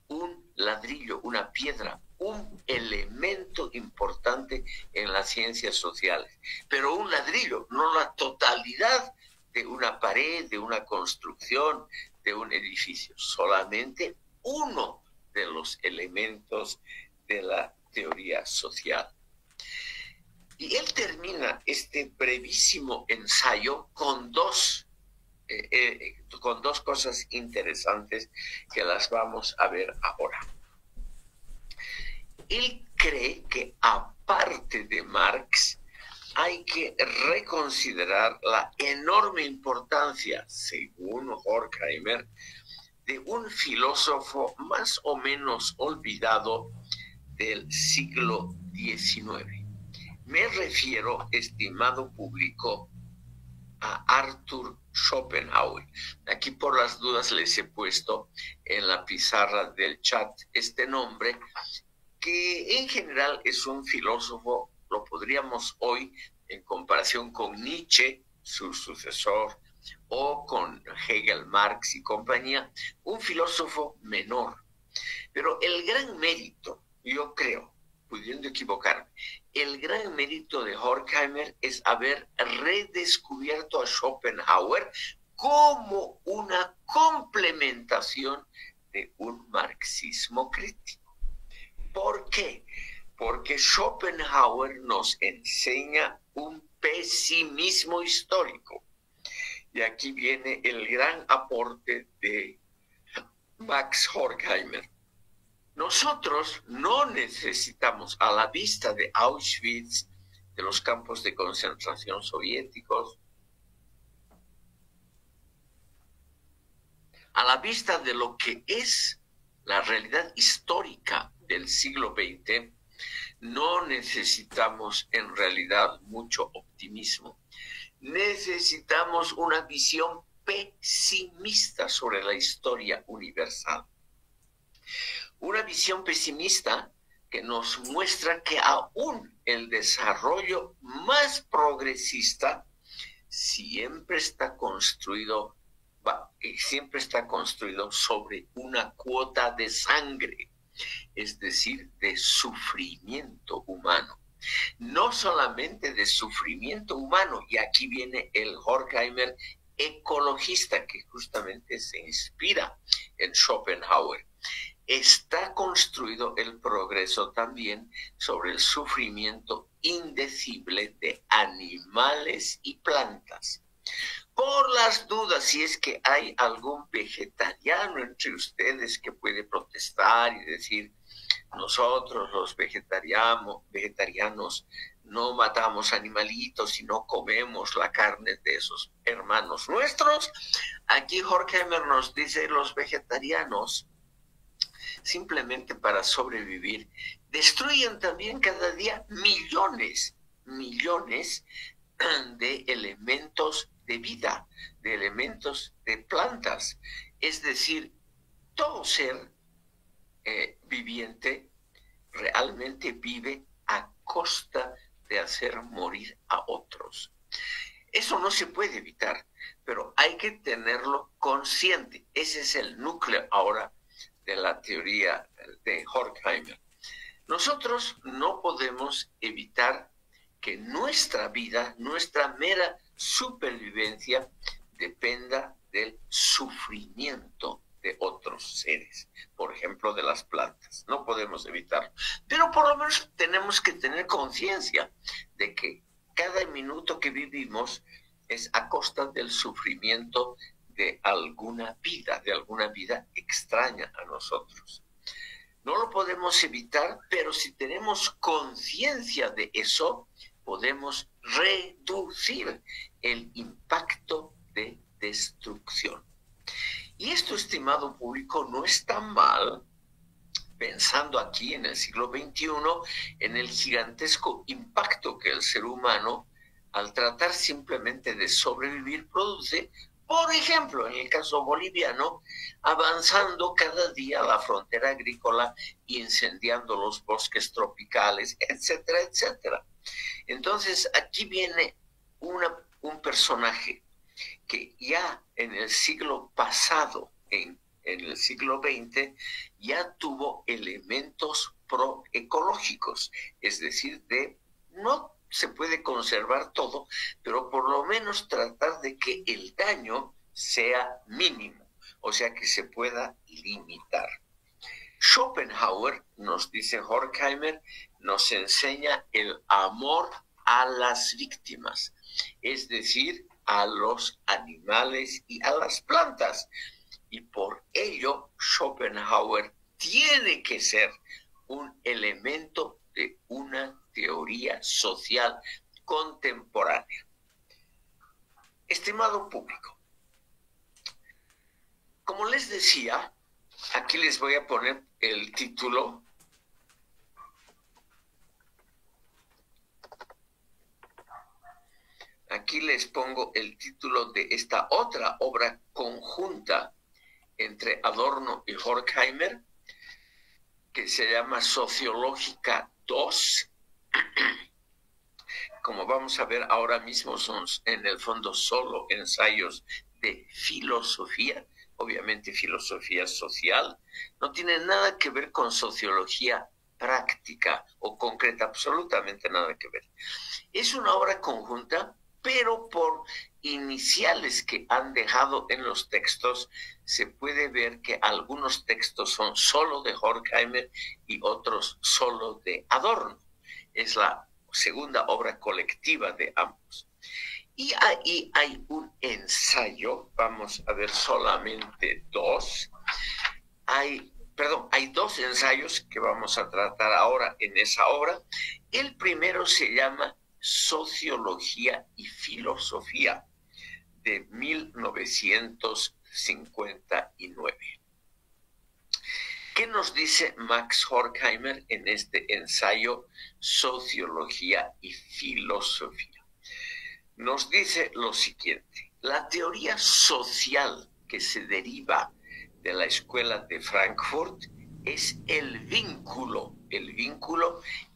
un ladrillo, una piedra, un elemento importante en las ciencias sociales, pero un ladrillo, no la totalidad de una pared, de una construcción, de un edificio, solamente uno de los elementos de la teoría social. Y él termina este brevísimo ensayo con dos cosas interesantes que las vamos a ver ahora. Él cree que aparte de Marx hay que reconsiderar la enorme importancia, según Horkheimer, de un filósofo más o menos olvidado del siglo XIX. Me refiero, estimado público, a Arthur Schopenhauer. Aquí por las dudas les he puesto en la pizarra del chat este nombre, que en general es un filósofo, lo podríamos hoy, en comparación con Nietzsche, su sucesor, o con Hegel, Marx y compañía, un filósofo menor. Pero el gran mérito, yo creo, pudiendo equivocarme, el gran mérito de Horkheimer es haber redescubierto a Schopenhauer como una complementación de un marxismo crítico. ¿Por qué? Porque Schopenhauer nos enseña un pesimismo histórico. Y aquí viene el gran aporte de Max Horkheimer. Nosotros no necesitamos, a la vista de Auschwitz, de los campos de concentración soviéticos, a la vista de lo que es la realidad histórica del siglo XX, no necesitamos en realidad mucho optimismo. Necesitamos una visión pesimista sobre la historia universal. Una visión pesimista que nos muestra que aún el desarrollo más progresista siempre está construido sobre una cuota de sangre, es decir, de sufrimiento humano. No solamente de sufrimiento humano, y aquí viene el Horkheimer ecologista que justamente se inspira en Schopenhauer. Está construido el progreso también sobre el sufrimiento indecible de animales y plantas. Por las dudas, si es que hay algún vegetariano entre ustedes que puede protestar y decir, nosotros los vegetarianos no matamos animalitos y no comemos la carne de esos hermanos nuestros, aquí Horkheimer nos dice, los vegetarianos, simplemente para sobrevivir, destruyen también cada día millones de elementos de vida, de elementos de plantas. Es decir, todo ser viviente realmente vive a costa de hacer morir a otros. Eso no se puede evitar, pero hay que tenerlo consciente. Ese es el núcleo ahora de la teoría de Horkheimer. Nosotros no podemos evitar que nuestra vida, nuestra mera supervivencia, dependa del sufrimiento de otros seres, por ejemplo, de las plantas. No podemos evitarlo. Pero por lo menos tenemos que tener conciencia de que cada minuto que vivimos es a costa del sufrimiento de alguna vida extraña a nosotros. No lo podemos evitar, pero si tenemos conciencia de eso, podemos reducir el impacto de destrucción. Y esto, estimado público, no está mal, pensando aquí en el siglo XXI, en el gigantesco impacto que el ser humano, al tratar simplemente de sobrevivir, produce Por ejemplo, en el caso boliviano, avanzando cada día la frontera agrícola, incendiando los bosques tropicales, etcétera, etcétera. Entonces, aquí viene un personaje que ya en el siglo pasado, en el siglo XX, ya tuvo elementos proecológicos, es decir, no se puede conservar todo, pero por lo menos tratar de que el daño sea mínimo, o sea, que se pueda limitar. Schopenhauer, nos dice Horkheimer, nos enseña el amor a las víctimas, es decir, a los animales y a las plantas. Y por ello, Schopenhauer tiene que ser un elemento de una teoría social contemporánea. Estimado público, como les decía, aquí les voy a poner el título. Aquí les pongo el título de esta otra obra conjunta entre Adorno y Horkheimer, que se llama Sociológica 2. Como vamos a ver ahora mismo, son en el fondo solo ensayos de filosofía, obviamente filosofía social, no tiene nada que ver con sociología práctica o concreta, absolutamente nada que ver. Es una obra conjunta, pero por iniciales que han dejado en los textos, se puede ver que algunos textos son solo de Horkheimer y otros solo de Adorno. Es la segunda obra colectiva de ambos. Y ahí hay un ensayo, vamos a ver solamente dos. Hay dos ensayos que vamos a tratar ahora en esa obra. El primero se llama Sociología y Filosofía, de 1959. ¿Qué nos dice Max Horkheimer en este ensayo Sociología y Filosofía? Nos dice lo siguiente: la teoría social que se deriva de la escuela de Frankfurt es el vínculo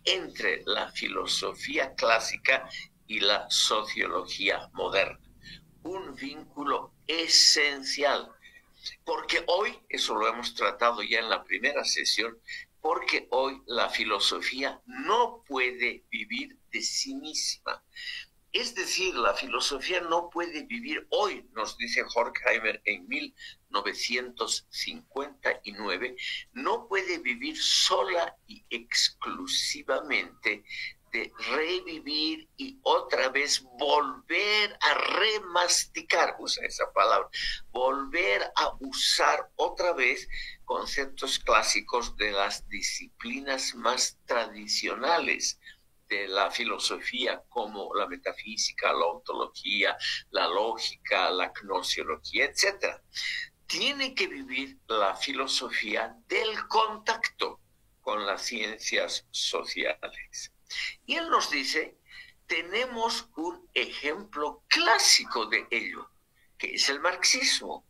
entre la filosofía clásica y la sociología moderna. Un vínculo esencial, porque hoy, eso lo hemos tratado ya en la primera sesión, porque hoy la filosofía no puede vivir de sí misma. Es decir, la filosofía no puede vivir hoy, nos dice Horkheimer en 1959, no puede vivir sola y exclusivamente de revivir y otra vez volver a remasticar, usa esa palabra, volver a usar otra vez conceptos clásicos de las disciplinas más tradicionales de la filosofía, como la metafísica, la ontología, la lógica, la gnosiología, etc. Tiene que vivir la filosofía del contacto con las ciencias sociales. Y él nos dice, tenemos un ejemplo clásico de ello, que es el marxismo,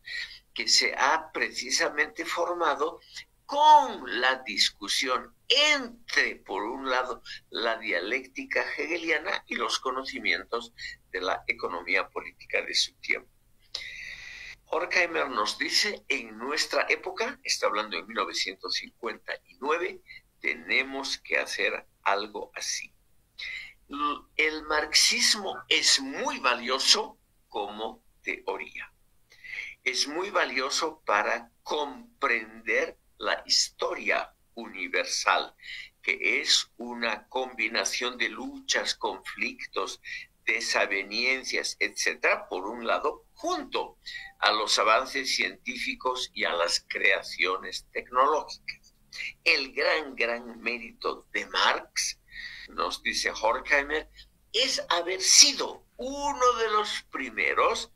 que se ha precisamente formado con la discusión entre, por un lado, la dialéctica hegeliana y los conocimientos de la economía política de su tiempo. Horkheimer nos dice, en nuestra época, está hablando de 1959, tenemos que hacer algo así. El marxismo es muy valioso como teoría. Es muy valioso para comprender la historia universal, que es una combinación de luchas, conflictos, desavenencias, etcétera, por un lado, junto a los avances científicos y a las creaciones tecnológicas. El gran mérito de Marx, nos dice Horkheimer, es haber sido uno de los primeros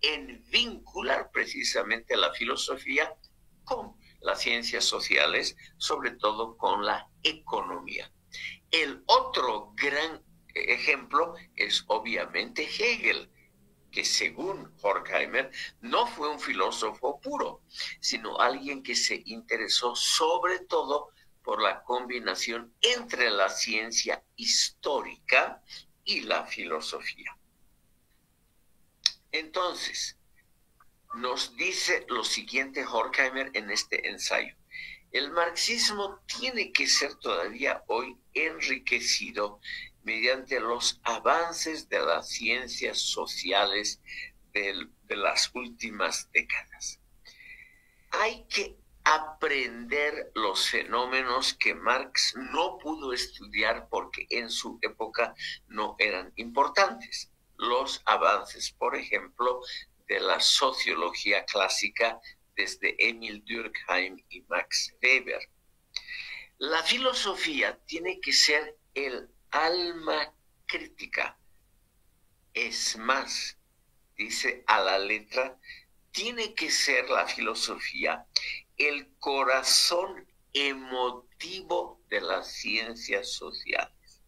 en vincular precisamente la filosofía con las ciencias sociales, sobre todo con la economía. El otro gran ejemplo es obviamente Hegel, que según Horkheimer no fue un filósofo puro, sino alguien que se interesó sobre todo por la combinación entre la ciencia histórica y la filosofía. Entonces, nos dice lo siguiente Horkheimer en este ensayo. El marxismo tiene que ser todavía hoy enriquecido mediante los avances de las ciencias sociales de las últimas décadas. Hay que aprender los fenómenos que Marx no pudo estudiar porque en su época no eran importantes. Los avances, por ejemplo, de la sociología clásica desde Emil Durkheim y Max Weber. La filosofía tiene que ser el alma crítica. Es más, dice a la letra, tiene que ser la filosofía el corazón emotivo de las ciencias sociales.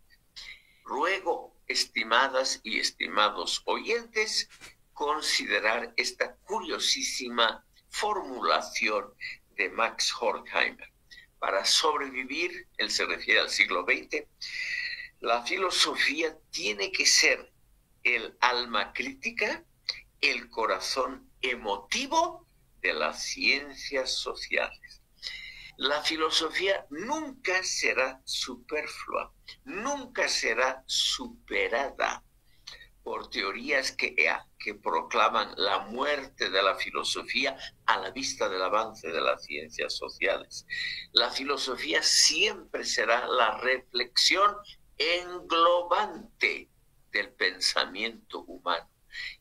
Ruego, estimadas y estimados oyentes, considerar esta curiosísima formulación de Max Horkheimer. Para sobrevivir, él se refiere al siglo XX, la filosofía tiene que ser el alma crítica, el corazón emotivo de las ciencias sociales. La filosofía nunca será superflua, nunca será superada por teorías que proclaman la muerte de la filosofía a la vista del avance de las ciencias sociales. La filosofía siempre será la reflexión englobante del pensamiento humano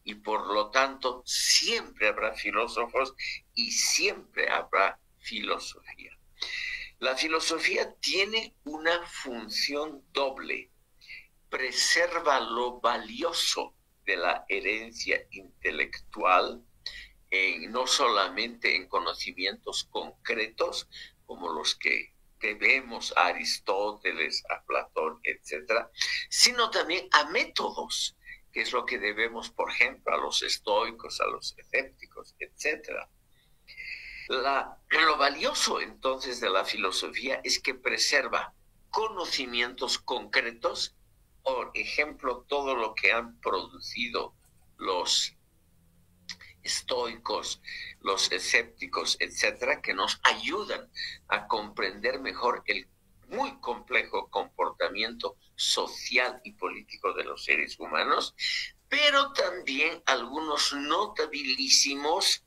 y por lo tanto siempre habrá filósofos y siempre habrá filosofía. La filosofía tiene una función doble. Preserva lo valioso de la herencia intelectual, no solamente en conocimientos concretos como los que debemos a Aristóteles, a Platón, etc., sino también a métodos, que es lo que debemos, por ejemplo, a los estoicos, a los escépticos, etc. Lo valioso entonces de la filosofía es que preserva conocimientos concretos. Por ejemplo, todo lo que han producido los estoicos, los escépticos, etcétera, que nos ayudan a comprender mejor el muy complejo comportamiento social y político de los seres humanos, pero también algunos notabilísimos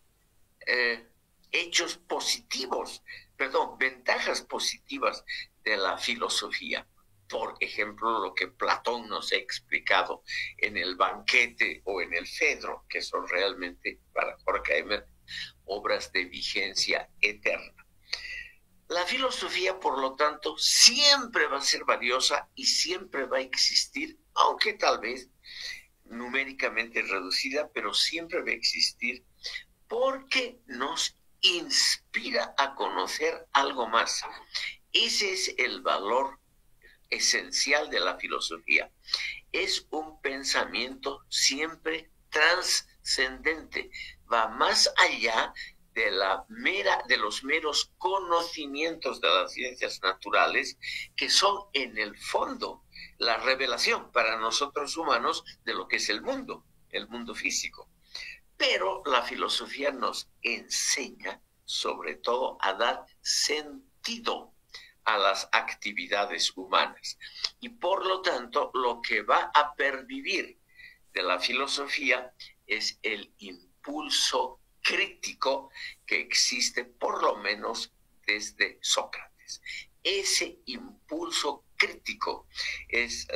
ventajas positivas de la filosofía. Por ejemplo, lo que Platón nos ha explicado en el banquete o en el Fedro, que son realmente, para Horkheimer, obras de vigencia eterna. La filosofía, por lo tanto, siempre va a ser valiosa y siempre va a existir, aunque tal vez numéricamente reducida, pero siempre va a existir porque nos inspira a conocer algo más. Ese es el valor esencial de la filosofía. Es un pensamiento siempre trascendente, va más allá de los meros conocimientos de las ciencias naturales, que son en el fondo la revelación para nosotros humanos de lo que es el mundo físico. Pero la filosofía nos enseña sobre todo a dar sentido a las actividades humanas. Y por lo tanto, lo que va a pervivir de la filosofía es el impulso crítico que existe por lo menos desde Sócrates. Ese impulso crítico es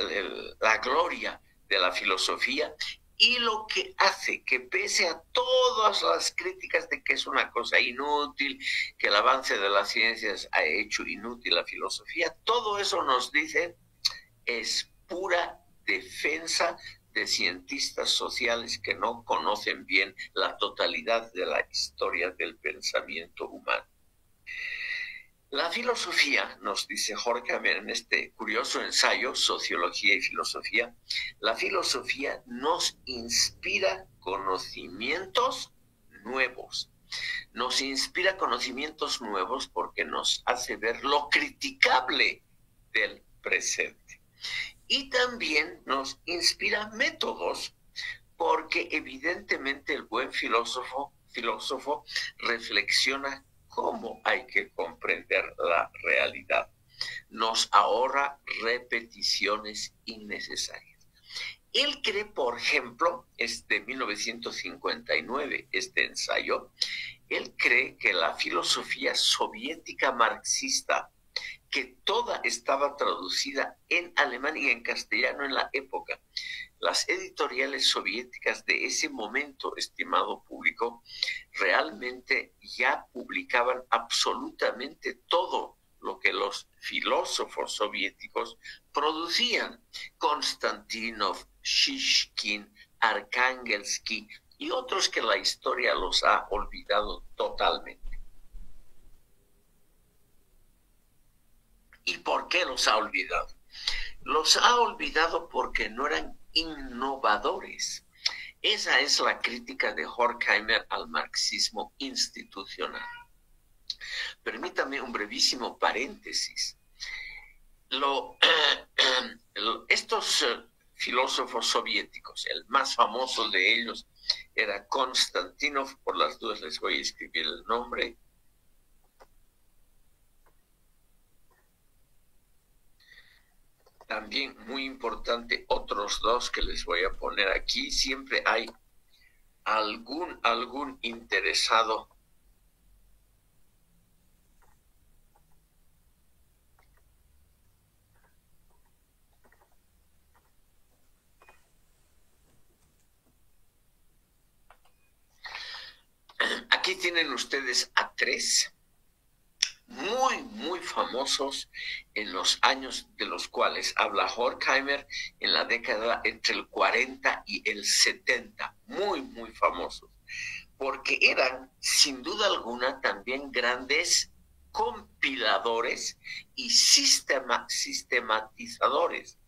la gloria de la filosofía y lo que hace que, pese a todas las críticas de que es una cosa inútil, que el avance de las ciencias ha hecho inútil la filosofía, todo eso nos dice es pura defensa de cientistas sociales que no conocen bien la totalidad de la historia del pensamiento humano. La filosofía, nos dice Horkheimer en este curioso ensayo, Sociología y Filosofía, la filosofía nos inspira conocimientos nuevos. Nos inspira conocimientos nuevos porque nos hace ver lo criticable del presente. Y también nos inspira métodos porque evidentemente el buen filósofo reflexiona cómo hay que comprender la realidad. Nos ahorra repeticiones innecesarias. Él cree, por ejemplo, es de 1959 este ensayo, él cree que la filosofía soviética marxista, que toda estaba traducida en alemán y en castellano en la época, las editoriales soviéticas de ese momento, estimado público, realmente ya publicaban absolutamente todo lo que los filósofos soviéticos producían. Konstantinov, Shishkin, Arkangelsky y otros que la historia los ha olvidado totalmente. ¿Y por qué los ha olvidado? Los ha olvidado porque no eran innovadores. Esa es la crítica de Horkheimer al marxismo institucional. Permítame un brevísimo paréntesis. Estos filósofos soviéticos, el más famoso de ellos era Konstantinov, por las dudas les voy a escribir el nombre. También muy importante, otros dos que les voy a poner aquí. Siempre hay algún interesado. Aquí tienen ustedes a tres muy famosos en los años de los cuales habla Horkheimer, en la década entre el 40 y el 70, muy famosos, porque eran sin duda alguna también grandes compiladores y sistematizadores.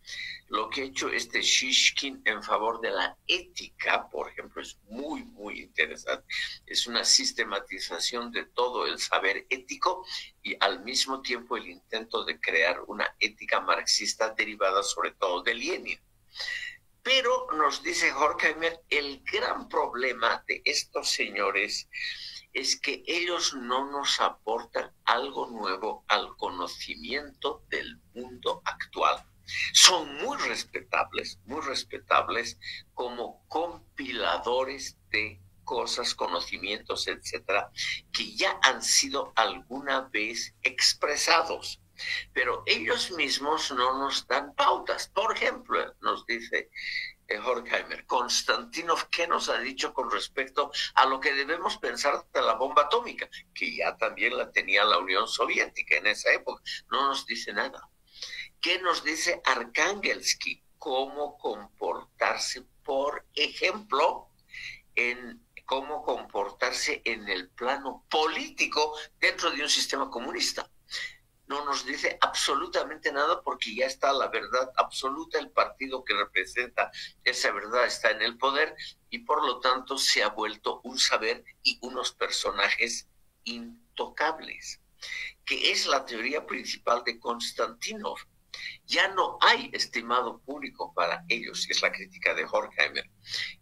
Lo que ha hecho este Shishkin en favor de la ética, por ejemplo, es muy interesante. Es una sistematización de todo el saber ético y al mismo tiempo el intento de crear una ética marxista derivada sobre todo de Lenin. Pero nos dice Horkheimer, el gran problema de estos señores es que ellos no nos aportan algo nuevo al conocimiento del mundo actual. Son muy respetables como compiladores de cosas, conocimientos, etcétera, que ya han sido alguna vez expresados, pero ellos mismos no nos dan pautas. Por ejemplo, nos dice Horkheimer, Konstantinov, ¿qué nos ha dicho con respecto a lo que debemos pensar de la bomba atómica? Que ya también la tenía la Unión Soviética en esa época. No nos dice nada. ¿Qué nos dice Arkangelsky? Cómo comportarse, por ejemplo, cómo comportarse en el plano político dentro de un sistema comunista. No nos dice absolutamente nada porque ya está la verdad absoluta, el partido que representa esa verdad está en el poder y por lo tanto se ha vuelto un saber y unos personajes intocables, que es la teoría principal de Konstantinov. Ya no hay, estimado público, para ellos, es la crítica de Horkheimer,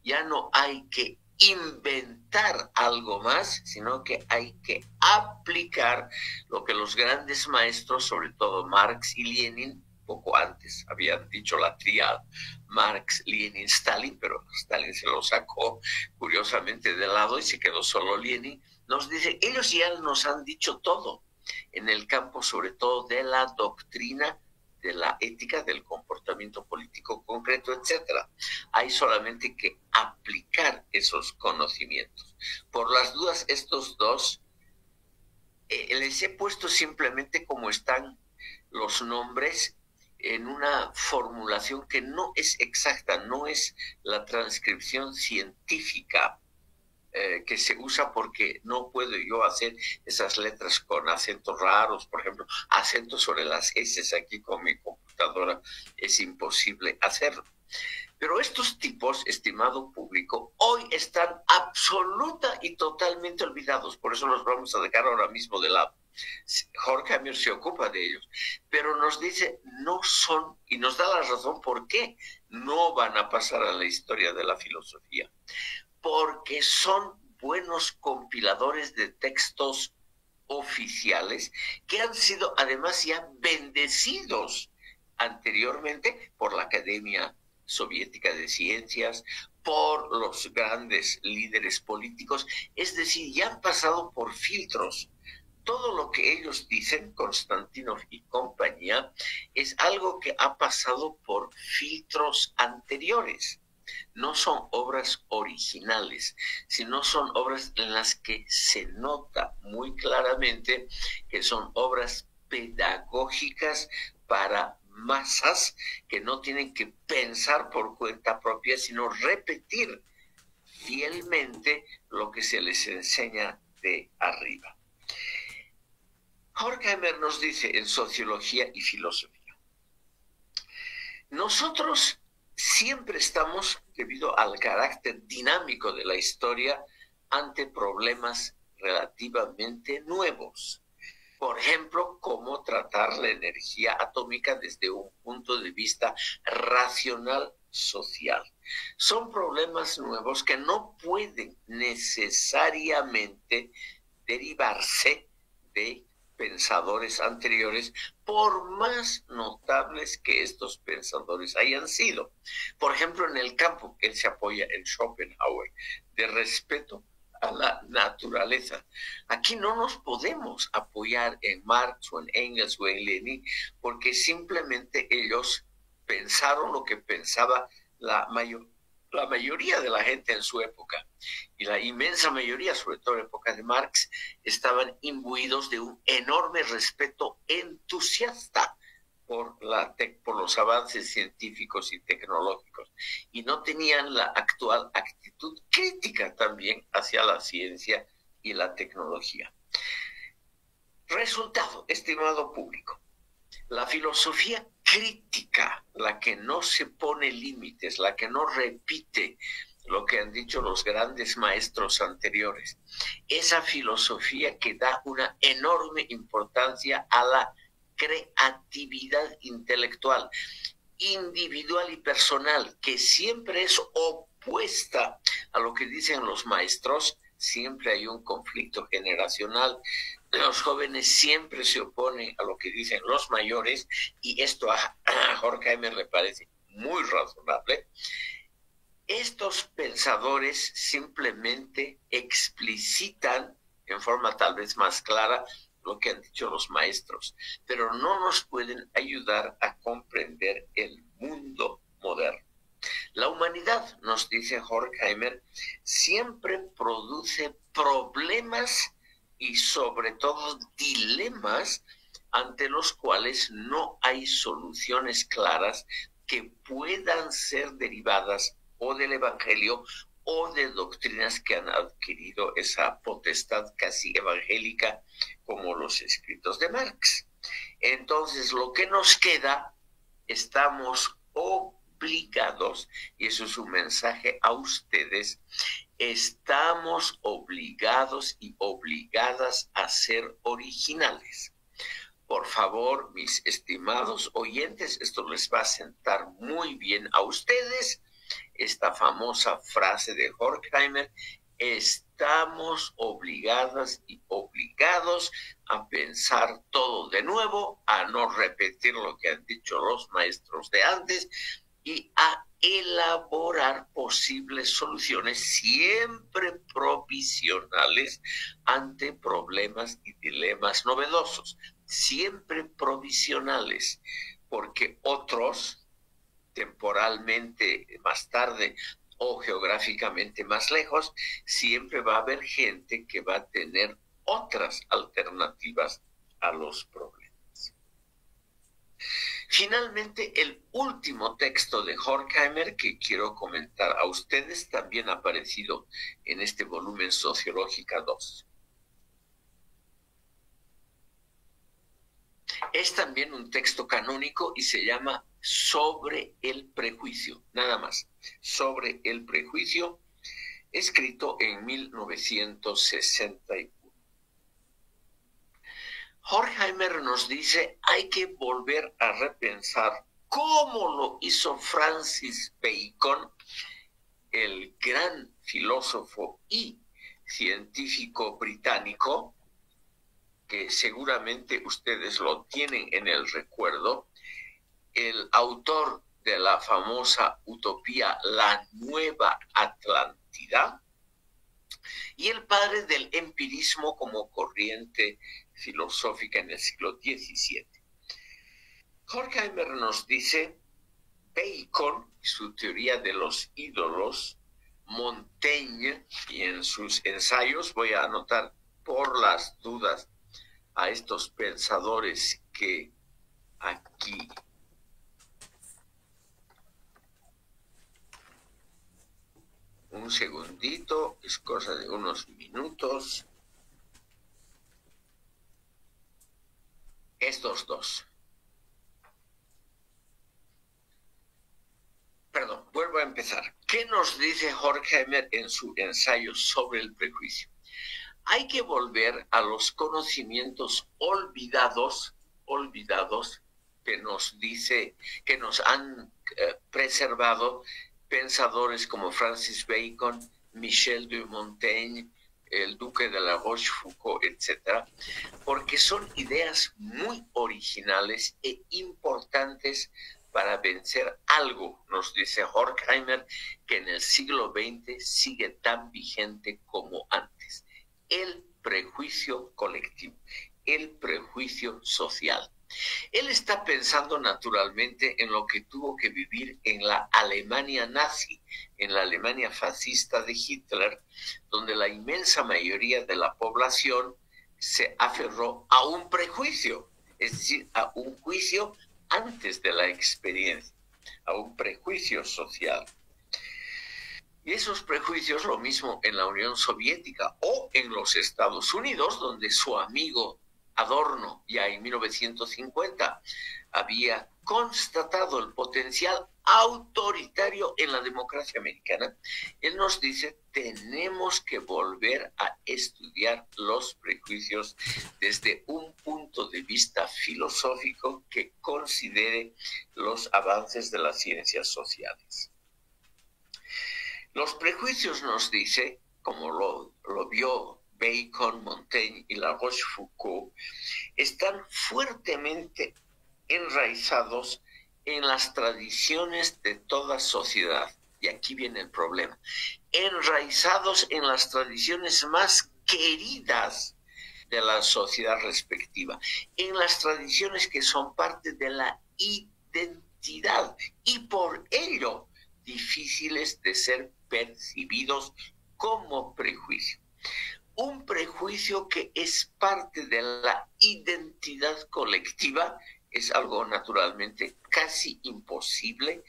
ya no hay que inventar algo más, sino que hay que aplicar lo que los grandes maestros, sobre todo Marx y Lenin, poco antes habían dicho la tríada Marx, Lenin, Stalin, pero Stalin se lo sacó curiosamente de lado y se quedó solo Lenin. Nos dice, ellos ya nos han dicho todo en el campo sobre todo de la doctrina, de la ética, del comportamiento político concreto, etcétera. Hay solamente que aplicar esos conocimientos. Por las dudas, estos dos les he puesto simplemente como están los nombres en una formulación que no es exacta, no es la transcripción científica que se usa porque no puedo yo hacer esas letras con acentos raros, por ejemplo, acentos sobre las S aquí con mi computadora, es imposible hacerlo. Pero estos tipos, estimado público, hoy están absoluta y totalmente olvidados. Por eso los vamos a dejar ahora mismo de lado. Horkheimer se ocupa de ellos, pero nos dice no son, y nos da la razón por qué no van a pasar a la historia de la filosofía. Porque son buenos compiladores de textos oficiales que han sido además ya bendecidos anteriormente por la Academia Soviética de Ciencias, por los grandes líderes políticos, es decir, ya han pasado por filtros. Todo lo que ellos dicen, Konstantinov y compañía, es algo que ha pasado por filtros anteriores. No son obras originales, sino son obras en las que se nota muy claramente que son obras pedagógicas para masas que no tienen que pensar por cuenta propia, sino repetir fielmente lo que se les enseña de arriba. Horkheimer nos dice en Sociología y Filosofía, nosotros siempre estamos, debido al carácter dinámico de la historia, ante problemas relativamente nuevos. Por ejemplo, cómo tratar la energía atómica desde un punto de vista racional social. Son problemas nuevos que no pueden necesariamente derivarse de pensadores anteriores, por más notables que estos pensadores hayan sido. Por ejemplo, en el campo, él se apoya en Schopenhauer, de respeto a la naturaleza. Aquí no nos podemos apoyar en Marx o en Engels o en Lenin, porque simplemente ellos pensaron lo que pensaba la mayoría de la gente en su época, y la inmensa mayoría, sobre todo en la época de Marx, estaban imbuidos de un enorme respeto entusiasta por los avances científicos y tecnológicos, y no tenían la actual actitud crítica también hacia la ciencia y la tecnología. Resultado, estimado público, la filosofía crítica, la que no se pone límites, la que no repite lo que han dicho los grandes maestros anteriores, esa filosofía que da una enorme importancia a la creatividad intelectual, individual y personal, que siempre es opuesta a lo que dicen los maestros. Siempre hay un conflicto generacional. Los jóvenes siempre se oponen a lo que dicen los mayores, y esto a Horkheimer le parece muy razonable. Estos pensadores simplemente explicitan en forma tal vez más clara lo que han dicho los maestros, pero no nos pueden ayudar a comprender el mundo moderno. La humanidad, nos dice Horkheimer, siempre produce problemas y sobre todo dilemas ante los cuales no hay soluciones claras que puedan ser derivadas o del Evangelio o de doctrinas que han adquirido esa potestad casi evangélica como los escritos de Marx. Entonces, lo que nos queda, estamos obligados, y eso es un mensaje a ustedes, estamos obligados y obligadas a ser originales. Por favor, mis estimados oyentes, esto les va a sentar muy bien a ustedes, esta famosa frase de Horkheimer: estamos obligadas y obligados a pensar todo de nuevo, a no repetir lo que han dicho los maestros de antes y a elaborar posibles soluciones siempre provisionales ante problemas y dilemas novedosos, siempre provisionales, porque otros, temporalmente más tarde o geográficamente más lejos, siempre va a haber gente que va a tener otras alternativas a los problemas. Finalmente, el último texto de Horkheimer que quiero comentar a ustedes, también ha aparecido en este volumen Sociológica 2. Es también un texto canónico y se llama sobre el prejuicio, nada más, sobre el prejuicio, escrito en 1961. Horkheimer nos dice, hay que volver a repensar cómo lo hizo Francis Bacon, el gran filósofo y científico británico, que seguramente ustedes lo tienen en el recuerdo, el autor de la famosa utopía La Nueva Atlántida y el padre del empirismo como corriente filosófica en el siglo XVII. Horkheimer nos dice, Bacon, su teoría de los ídolos, Montaigne, y en sus ensayos, voy a anotar por las dudas a estos pensadores que aquí un segundito, es cosa de unos minutos. Estos dos. Perdón, vuelvo a empezar. ¿Qué nos dice Horkheimer en su ensayo sobre el prejuicio? Hay que volver a los conocimientos olvidados que nos han preservado pensadores como Francis Bacon, Michel de Montaigne, el duque de la Rochefoucauld, etc., porque son ideas muy originales e importantes para vencer algo, nos dice Horkheimer, que en el siglo XX sigue tan vigente como antes: el prejuicio colectivo, el prejuicio social. Él está pensando naturalmente en lo que tuvo que vivir en la Alemania nazi, en la Alemania fascista de Hitler, donde la inmensa mayoría de la población se aferró a un prejuicio, es decir, a un juicio antes de la experiencia, a un prejuicio social. Y esos prejuicios, lo mismo en la Unión Soviética o en los Estados Unidos, donde su amigo Adorno ya en 1950 había constatado el potencial autoritario en la democracia americana. Él nos dice, tenemos que volver a estudiar los prejuicios desde un punto de vista filosófico que considere los avances de las ciencias sociales. Los prejuicios, nos dice, como lo vio Bacon, Montaigne y la Rochefoucauld, están fuertemente enraizados en las tradiciones de toda sociedad. Y aquí viene el problema. Enraizados en las tradiciones más queridas de la sociedad respectiva, en las tradiciones que son parte de la identidad y por ello difíciles de ser percibidos como prejuicio. Un prejuicio que es parte de la identidad colectiva es algo naturalmente casi imposible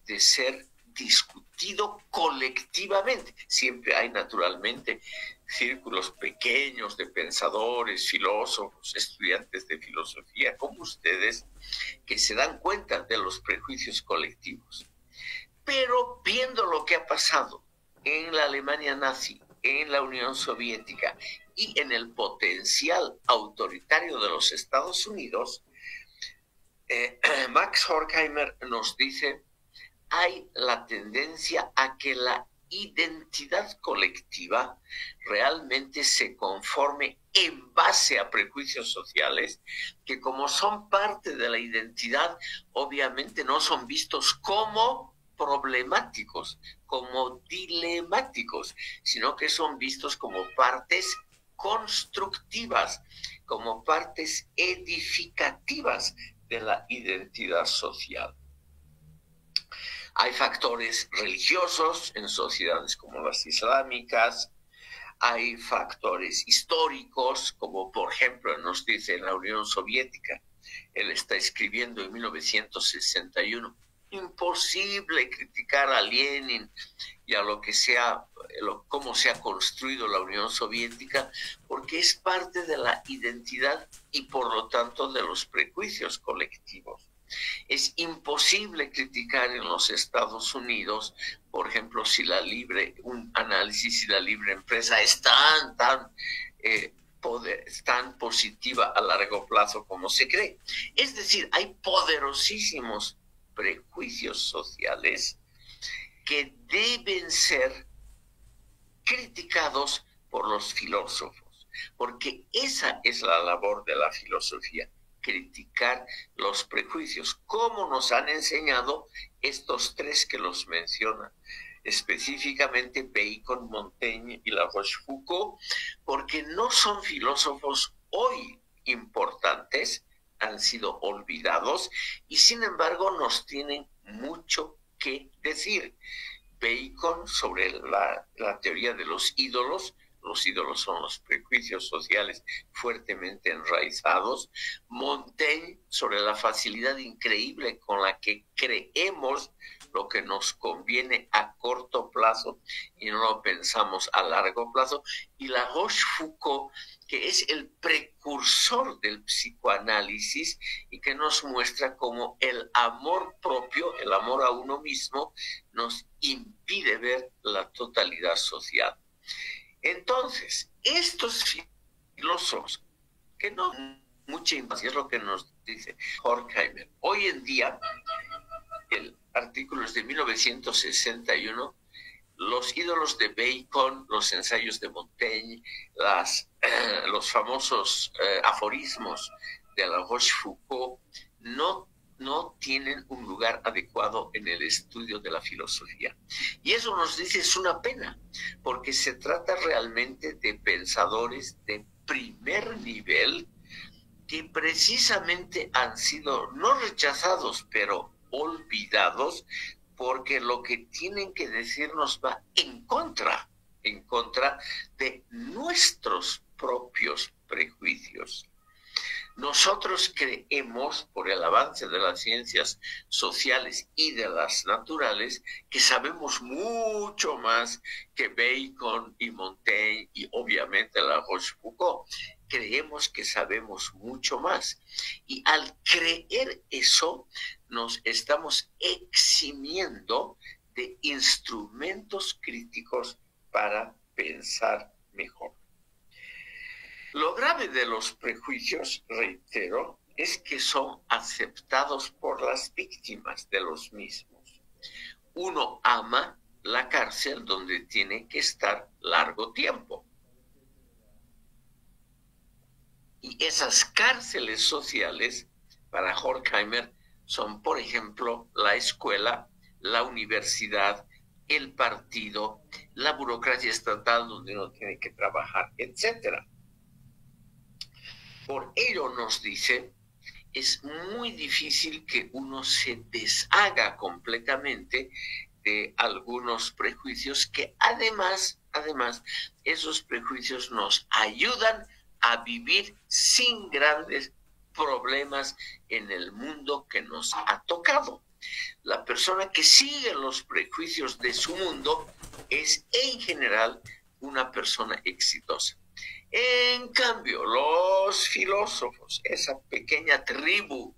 de ser discutido colectivamente. Siempre hay naturalmente círculos pequeños de pensadores, filósofos, estudiantes de filosofía como ustedes, que se dan cuenta de los prejuicios colectivos. Pero viendo lo que ha pasado en la Alemania nazi, en la Unión Soviética y en el potencial autoritario de los Estados Unidos, Max Horkheimer nos dice, hay la tendencia a que la identidad colectiva realmente se conforme en base a prejuicios sociales, que como son parte de la identidad, obviamente no son vistos como problemáticos, como dilemáticos, sino que son vistos como partes constructivas, como partes edificativas de la identidad social. Hay factores religiosos en sociedades como las islámicas, hay factores históricos, como por ejemplo nos dice en la Unión Soviética, él está escribiendo en 1961, imposible criticar a Lenin y a lo que sea, cómo se ha construido la Unión Soviética, porque es parte de la identidad y por lo tanto de los prejuicios colectivos. Es imposible criticar en los Estados Unidos, por ejemplo, si un análisis, si la libre empresa es tan positiva a largo plazo como se cree. Es decir, hay poderosísimos prejuicios sociales que deben ser criticados por los filósofos, porque esa es la labor de la filosofía, criticar los prejuicios, como nos han enseñado estos tres que los mencionan, específicamente Bacon, Montaigne y La Rochefoucauld, porque no son filósofos hoy importantes, han sido olvidados y sin embargo nos tienen mucho que decir. Bacon sobre la teoría de los ídolos son los prejuicios sociales fuertemente enraizados. Montaigne sobre la facilidad increíble con la que creemos lo que nos conviene a corto plazo y no lo pensamos a largo plazo. Y La Rochefoucauld, que es el precursor del psicoanálisis y que nos muestra cómo el amor propio, el amor a uno mismo, nos impide ver la totalidad social. Entonces, estos filósofos, que no mucha importancia, es lo que nos dice Horkheimer. Hoy en día, el artículo es de 1961, los ídolos de Bacon, los ensayos de Montaigne, los famosos aforismos de La Rochefoucauld no tienen un lugar adecuado en el estudio de la filosofía. Y eso nos dice, es una pena, porque se trata realmente de pensadores de primer nivel que precisamente han sido no rechazados, pero olvidados, porque lo que tienen que decirnos va en contra de nuestros propios prejuicios. Nosotros creemos, por el avance de las ciencias sociales y de las naturales, que sabemos mucho más que Bacon y Montaigne y obviamente La Rochefoucauld. Creemos que sabemos mucho más. Y al creer eso, nos estamos eximiendo de instrumentos críticos para pensar mejor. Lo grave de los prejuicios, reitero, es que son aceptados por las víctimas de los mismos. Uno ama la cárcel donde tiene que estar largo tiempo. Y esas cárceles sociales, para Horkheimer, son, por ejemplo, la escuela, la universidad, el partido, la burocracia estatal donde uno tiene que trabajar, etc. Por ello nos dice, es muy difícil que uno se deshaga completamente de algunos prejuicios que además, esos prejuicios nos ayudan a vivir sin grandes problemas en el mundo que nos ha tocado. La persona que sigue los prejuicios de su mundo es en general una persona exitosa. En cambio, los filósofos, esa pequeña tribu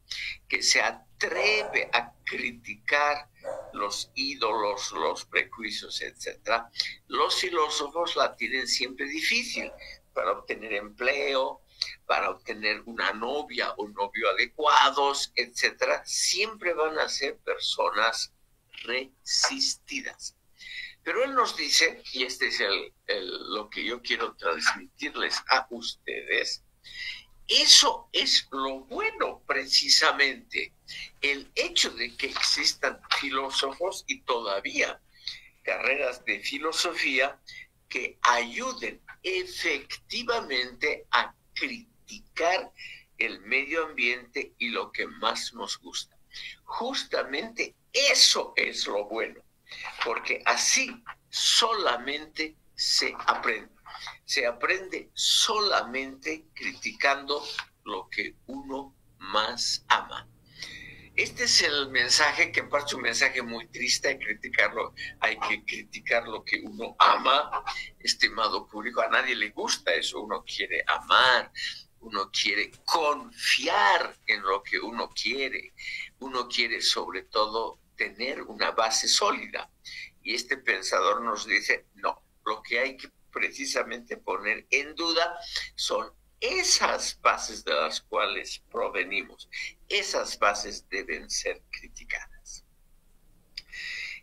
que se atreve a criticar los ídolos, los prejuicios, etc., los filósofos la tienen siempre difícil para obtener empleo, para obtener una novia o novio adecuados, etc. Siempre van a ser personas resistidas. Pero él nos dice, y este es lo que yo quiero transmitirles a ustedes, eso es lo bueno precisamente, el hecho de que existan filósofos y todavía carreras de filosofía que ayuden efectivamente a criticar el medio ambiente y lo que más nos gusta. Justamente eso es lo bueno, porque así solamente se aprende. Se aprende solamente criticando lo que uno más ama. Este es el mensaje, que en parte es un mensaje muy triste, hay que criticar lo que uno ama, estimado público. A nadie le gusta eso, uno quiere amar, uno quiere confiar en lo que uno quiere. uno quiere sobre todo tener una base sólida. Y este pensador nos dice, no, lo que hay que precisamente poner en duda son esas bases de las cuales provenimos. Esas bases deben ser criticadas.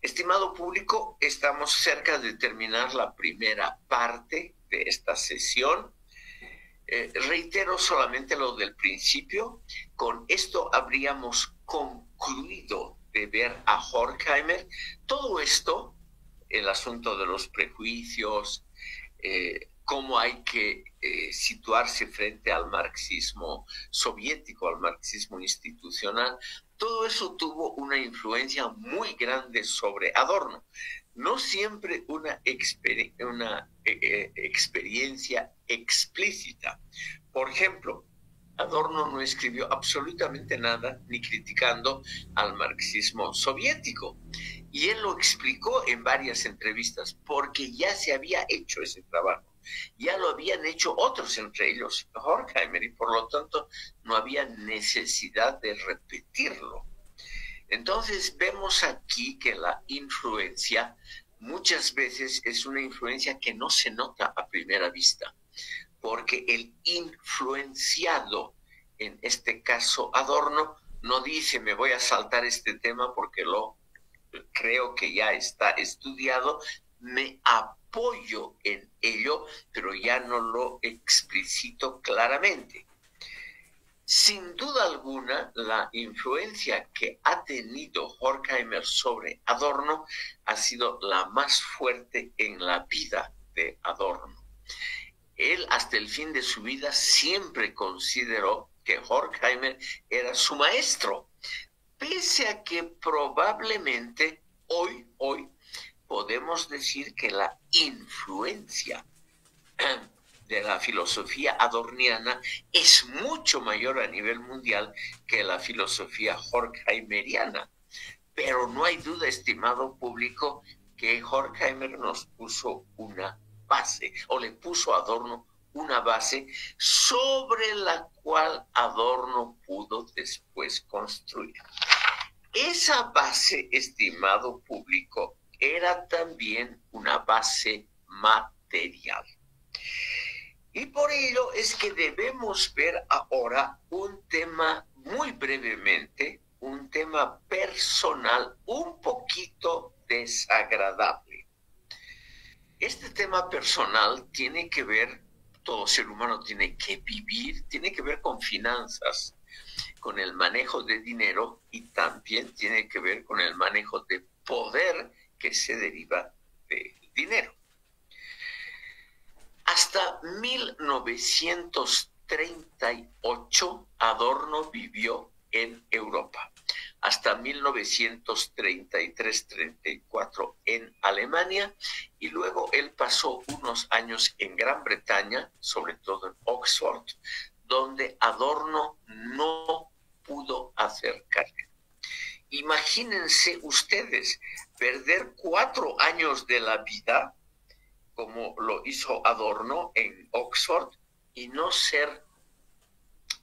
Estimado público, estamos cerca de terminar la primera parte de esta sesión. Reitero solamente lo del principio. Con esto habríamos concluido de ver a Horkheimer. Todo esto, el asunto de los prejuicios, cómo hay que situarse frente al marxismo soviético, al marxismo institucional, todo eso tuvo una influencia muy grande sobre Adorno. No siempre una experiencia explícita. Por ejemplo, Adorno no escribió absolutamente nada ni criticando al marxismo soviético. Y él lo explicó en varias entrevistas porque ya se había hecho ese trabajo. Ya lo habían hecho otros, entre ellos Horkheimer, y por lo tanto no había necesidad de repetirlo. Entonces vemos aquí que la influencia muchas veces es una influencia que no se nota a primera vista, porque el influenciado, en este caso Adorno, no dice me voy a saltar este tema porque creo que ya está estudiado, me apoyo en ello, pero ya no lo explicito claramente. Sin duda alguna, la influencia que ha tenido Horkheimer sobre Adorno ha sido la más fuerte en la vida de Adorno. Él, hasta el fin de su vida, siempre consideró que Horkheimer era su maestro, pese a que probablemente hoy podemos decir que la influencia de la filosofía adorniana es mucho mayor a nivel mundial que la filosofía horkheimeriana. Pero no hay duda, estimado público, que Horkheimer nos puso una base, o le puso a Adorno una base sobre la cual Adorno pudo después construir. Esa base, estimado público, era también una base material. Y por ello es que debemos ver ahora un tema muy brevemente, un tema personal un poquito desagradable. Este tema personal tiene que ver, todo ser humano tiene que vivir, tiene que ver con finanzas, con el manejo de dinero y también tiene que ver con el manejo de poder que se deriva del dinero. Hasta 1938 Adorno vivió en Europa. Hasta 1933-34 en Alemania, y luego él pasó unos años en Gran Bretaña, sobre todo en Oxford, donde Adorno no pudo hacer carrera. Imagínense ustedes perder 4 años de la vida, como lo hizo Adorno en Oxford, y no ser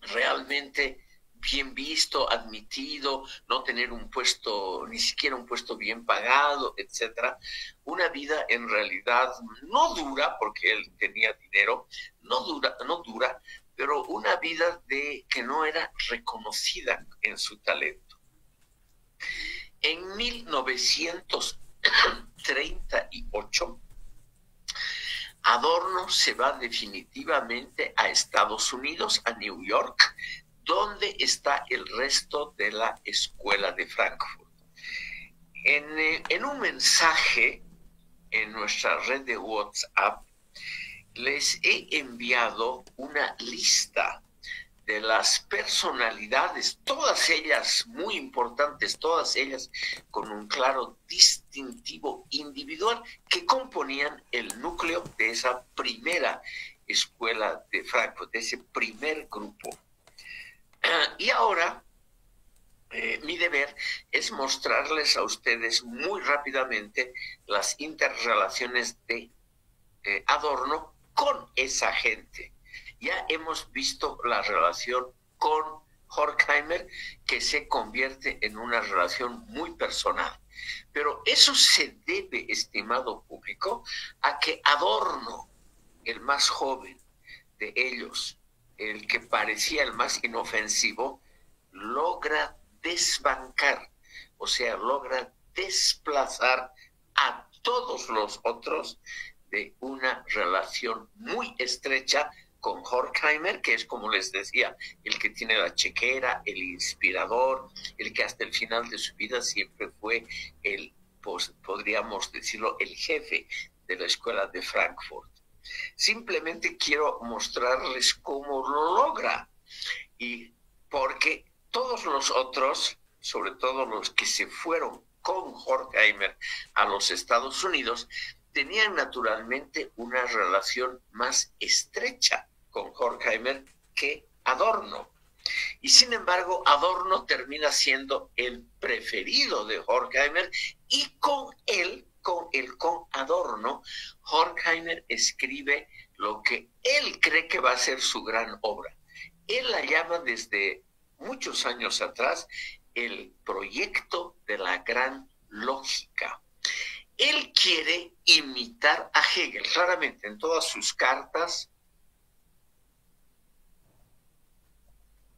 realmente bien visto, admitido, no tener un puesto, ni siquiera un puesto bien pagado, etcétera. Una vida en realidad no dura, porque él tenía dinero, no dura, pero una vida que no era reconocida en su talento. En 1938, Adorno se va definitivamente a Estados Unidos, a New York, donde está el resto de la escuela de Frankfurt. En un mensaje en nuestra red de WhatsApp, les he enviado una lista de las personalidades, todas ellas muy importantes, todas ellas con un claro distintivo individual, que componían el núcleo de esa primera escuela de Frankfurt, de ese primer grupo. Y ahora mi deber es mostrarles a ustedes muy rápidamente las interrelaciones de Adorno con esa gente. Ya hemos visto la relación con Horkheimer que se convierte en una relación muy personal. Pero eso se debe, estimado público, a que Adorno, el más joven de ellos, el que parecía el más inofensivo, logra desbancar, o sea, logra desplazar a todos los otros de una relación muy estrecha con Horkheimer, que es, como les decía, el que tiene la chequera, el inspirador, el que hasta el final de su vida siempre fue el, pues, podríamos decirlo, el jefe de la escuela de Frankfurt. Simplemente quiero mostrarles cómo lo logra, y porque todos los otros, sobre todo los que se fueron con Horkheimer a los Estados Unidos, tenían naturalmente una relación más estrecha con Horkheimer que Adorno. Y sin embargo, Adorno termina siendo el preferido de Horkheimer, y con Adorno, Horkheimer escribe lo que él cree que va a ser su gran obra. Él la llama desde muchos años atrás el proyecto de la gran lógica. Él quiere imitar a Hegel, claramente en todas sus cartas.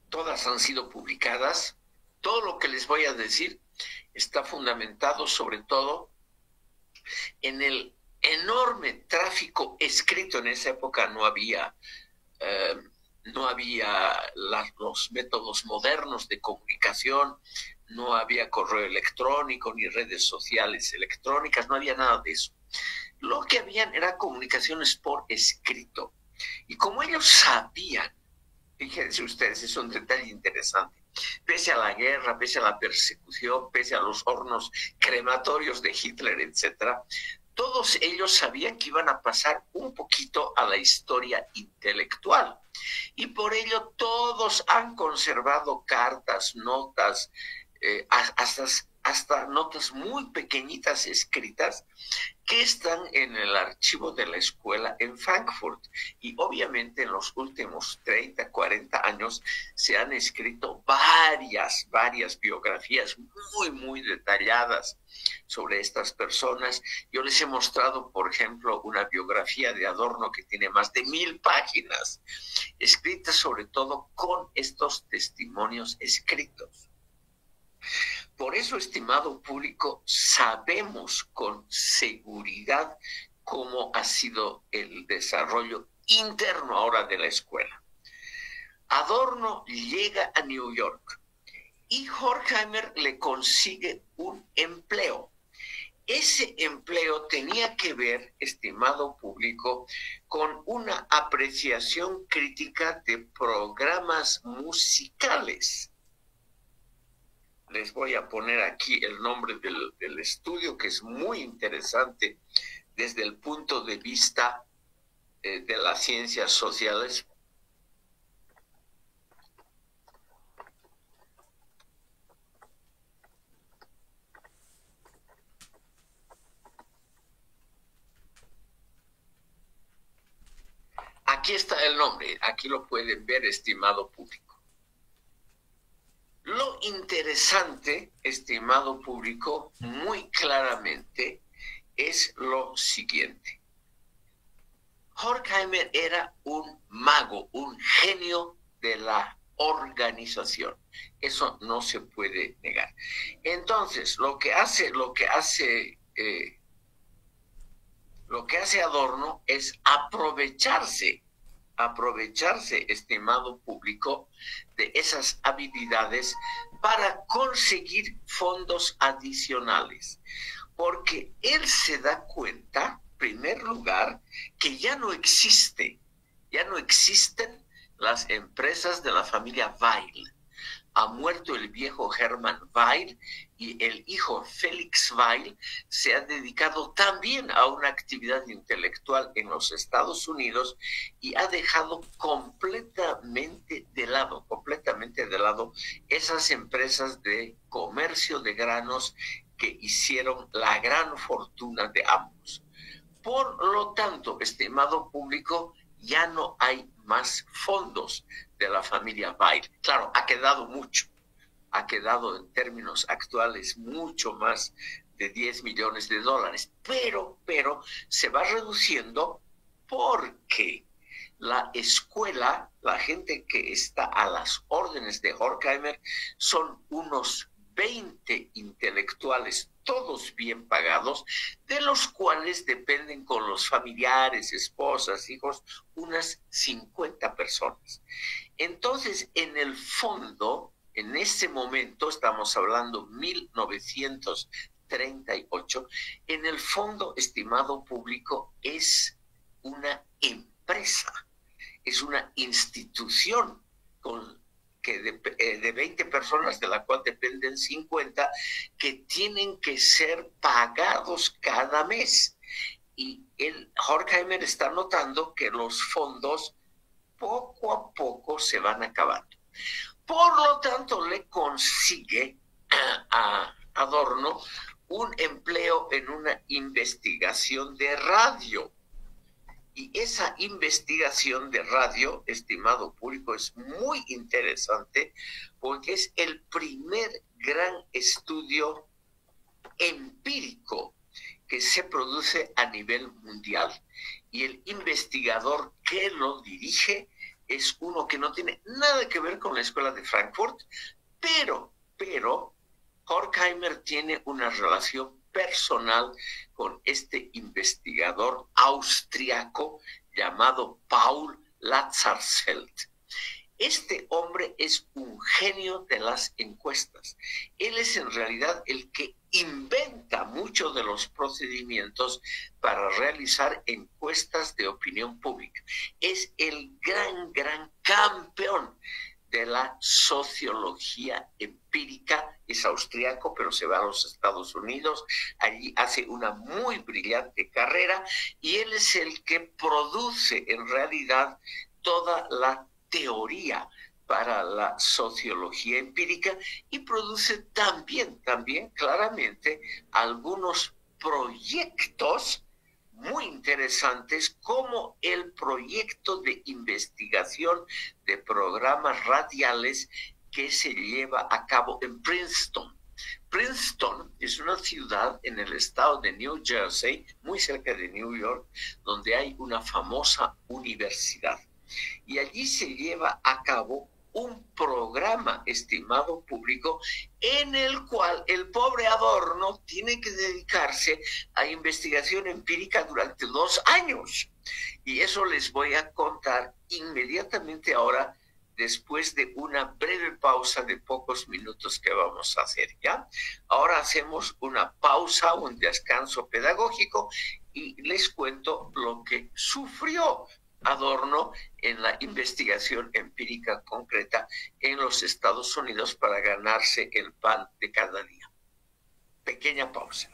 Todas han sido publicadas. Todo lo que les voy a decir está fundamentado sobre todo en el enorme tráfico escrito. En esa época no había los métodos modernos de comunicación, no había correo electrónico ni redes sociales electrónicas, no había nada de eso. Lo que habían eran comunicaciones por escrito. Y como ellos sabían, fíjense ustedes, es un detalle interesante, pese a la guerra, pese a la persecución, pese a los hornos crematorios de Hitler, etc., todos ellos sabían que iban a pasar un poquito a la historia intelectual. Y por ello todos han conservado cartas, notas, hasta notas muy pequeñitas escritas que están en el archivo de la escuela en Frankfurt. Y obviamente en los últimos 30, 40 años se han escrito varias biografías muy detalladas sobre estas personas. Yo les he mostrado, por ejemplo, una biografía de Adorno que tiene más de 1000 páginas, escritas sobre todo con estos testimonios escritos. Por eso, estimado público, sabemos con seguridad cómo ha sido el desarrollo interno ahora de la escuela. Adorno llega a New York y Horkheimer le consigue un empleo. Ese empleo tenía que ver, estimado público, con una apreciación crítica de programas musicales. Les voy a poner aquí el nombre del estudio, que es muy interesante desde el punto de vista de las ciencias sociales. Aquí está el nombre, aquí lo pueden ver, estimado público. Lo interesante, estimado público, muy claramente es lo siguiente. Horkheimer era un mago, un genio de la organización. Eso no se puede negar. Entonces, lo que hace Adorno es aprovecharse, estimado público, de esas habilidades para conseguir fondos adicionales. Porque él se da cuenta, en primer lugar, que ya no existen las empresas de la familia Weil. Ha muerto el viejo Hermann Weil y el hijo Felix Weil se ha dedicado también a una actividad intelectual en los Estados Unidos y ha dejado completamente de lado esas empresas de comercio de granos que hicieron la gran fortuna de ambos. Por lo tanto, estimado público, ya no hay más fondos de la familia Weil. Claro, ha quedado mucho, ha quedado en términos actuales mucho más de 10 millones de dólares, pero se va reduciendo porque la escuela, la gente que está a las órdenes de Horkheimer, son unos 20 intelectuales, todos bien pagados, de los cuales dependen con los familiares, esposas, hijos, unas 50 personas. Entonces, en el fondo, en ese momento, estamos hablando 1938, en el fondo, estimado público, es una empresa, es una institución de 20 personas, de la cual dependen 50, que tienen que ser pagados cada mes. Y Horkheimer está notando que los fondos poco a poco se van acabando. Por lo tanto, le consigue a Adorno un empleo en una investigación de radio. Y esa investigación de radio, estimado público, es muy interesante porque es el primer gran estudio empírico que se produce a nivel mundial. Y el investigador que lo dirige es uno que no tiene nada que ver con la escuela de Frankfurt, pero Horkheimer tiene una relación personal con este investigador austriaco llamado Paul Lazarsfeld. Este hombre es un genio de las encuestas. Él es en realidad el que inventa muchos de los procedimientos para realizar encuestas de opinión pública. Es el gran campeón de la sociología empírica. Es austriaco, pero se va a los Estados Unidos. Allí hace una muy brillante carrera y él es el que produce en realidad toda la teoría para la sociología empírica y produce también claramente algunos proyectos muy interesantes, como el proyecto de investigación de programas radiales que se lleva a cabo en Princeton. Princeton es una ciudad en el estado de New Jersey, muy cerca de New York, donde hay una famosa universidad. Y allí se lleva a cabo un programa, estimado público, en el cual el pobre Adorno tiene que dedicarse a investigación empírica durante 2 años. Y eso les voy a contar inmediatamente ahora, después de una breve pausa de pocos minutos que vamos a hacer, ¿ya? Ahora hacemos una pausa, un descanso pedagógico, y les cuento lo que sufrió Adorno en la investigación empírica concreta en los Estados Unidos para ganarse el pan de cada día. Pequeña pausa.